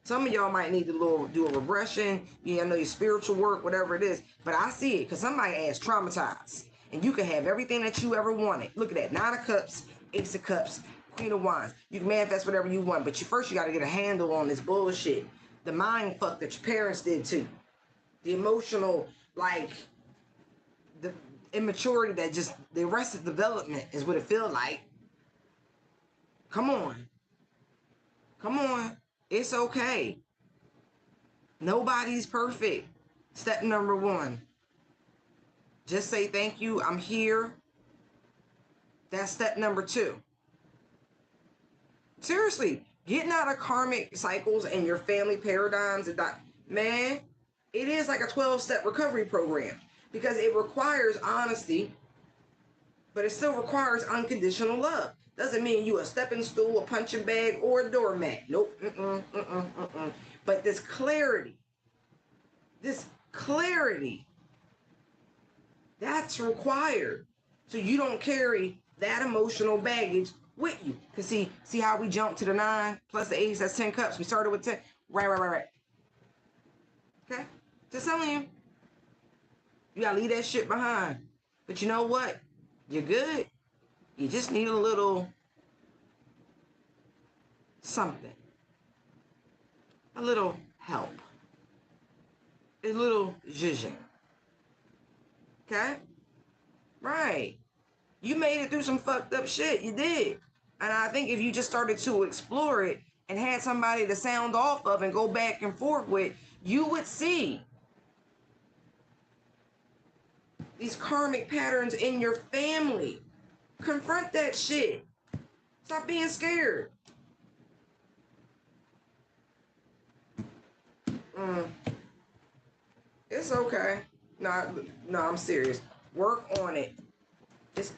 Some of y'all might need to do a regression, you know, your spiritual work, whatever it is. But I see it because somebody ass traumatized. And you can have everything that you ever wanted. Look at that. 9 of Cups, Ace of Cups, Queen of Wands. You can manifest whatever you want. But first you got to get a handle on this bullshit. The mind fuck that your parents did too. The emotional, like, the immaturity that just, the arrested development is what it feels like. Come on. Come on. It's okay. Nobody's perfect. Step number 1. Just say thank you. I'm here. That's step number 2. Seriously, getting out of karmic cycles and your family paradigms, man, it is like a 12-step recovery program because it requires honesty, but it still requires unconditional love. Doesn't mean you a stepping stool, a punching bag, or a doormat. Nope. But this clarity, that's required so you don't carry that emotional baggage with you. Because see how we jumped to the 9 plus the Ace, that's 10 cups. We started with 10. Right. Okay? Just telling you. You gotta leave that shit behind. But you know what? You're good. You just need a little something. A little help. A little zhuzhing. Okay? Right. You made it through some fucked up shit. You did. And I think if you just started to explore it and had somebody to sound off of and go back and forth with, you would see these karmic patterns in your family. Confront that shit. Stop being scared. It's okay. No, I'm serious. Work on it. Just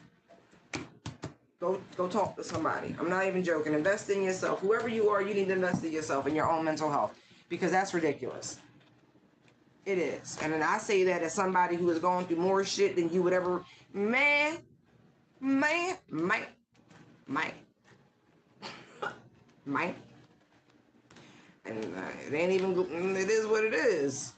go talk to somebody. I'm not even joking. Invest in yourself. Whoever you are, you need to invest in yourself and your own mental health because that's ridiculous. It is. And then I say that as somebody who has gone through more shit than you would ever, man. And it ain't even, it is what it is.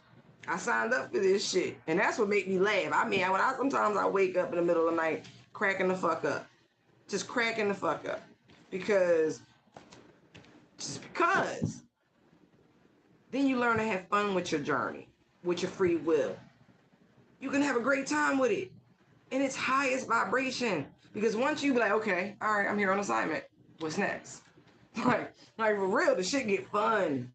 I signed up for this shit. And that's what made me laugh. I mean, sometimes I wake up in the middle of the night cracking the fuck up. Just cracking the fuck up. Because then you learn to have fun with your journey, with your free will. You can have a great time with it. In its highest vibration. Because once you be like, okay, all right, I'm here on assignment. What's next? Like for real, the shit get fun.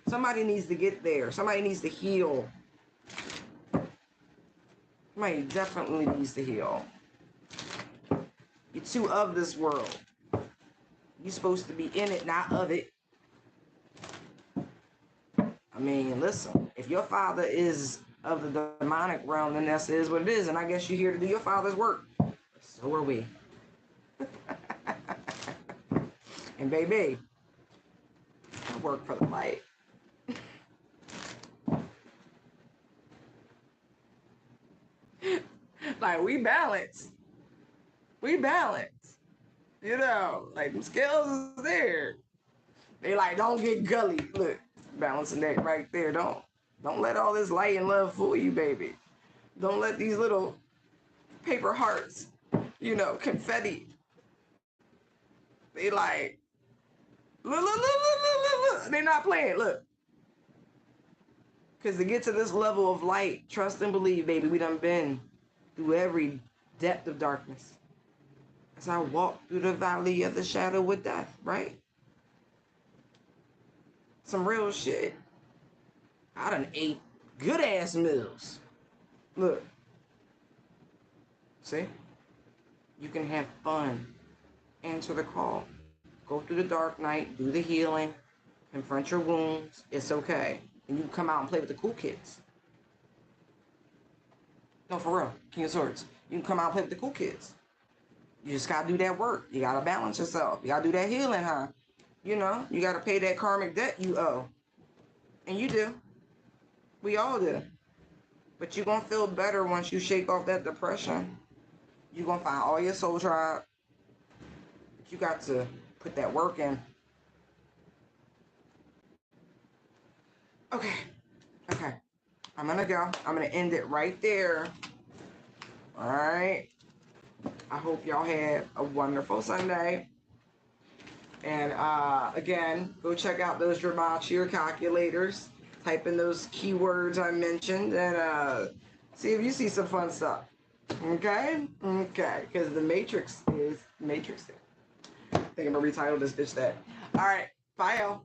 Somebody needs to get there. Somebody needs to heal. Somebody definitely needs to heal. You're too of this world. You're supposed to be in it, not of it. I mean, listen, if your father is of the demonic realm, then that is what it is. And I guess you're here to do your father's work. So are we. And baby, I work for the light. Like, we balance. We balance. You know, like, the scales is there. They like, don't get gully. Look, balancing that right there. Don't let all this light and love fool you, baby. Don't let these little paper hearts, you know, confetti. They like, look. They're not playing. Look. Because to get to this level of light, trust and believe, baby, we done been through every depth of darkness. As I walk through the valley of the shadow of death, right? Some real shit. I done ate good ass meals. Look. See? You can have fun. Answer the call. Go through the dark night, do the healing, confront your wounds. It's okay. And you can come out and play with the cool kids. No, for real. King of Swords. You can come out and play with the cool kids. You just gotta do that work. You gotta balance yourself. You gotta do that healing, huh? You know, you gotta pay that karmic debt you owe. And you do. We all do. But you're gonna feel better once you shake off that depression. You're gonna find all your soul tribe. But you got to put that work in. Okay. I'm gonna go. I'm gonna end it right there. All right. I hope y'all had a wonderful Sunday. And again, go check out those Gematria calculators. Type in those keywords I mentioned and see if you see some fun stuff. Okay? Okay. Because the Matrix is matrixing. I think I'm gonna retitle this bitch that. All right. Bye, y'all.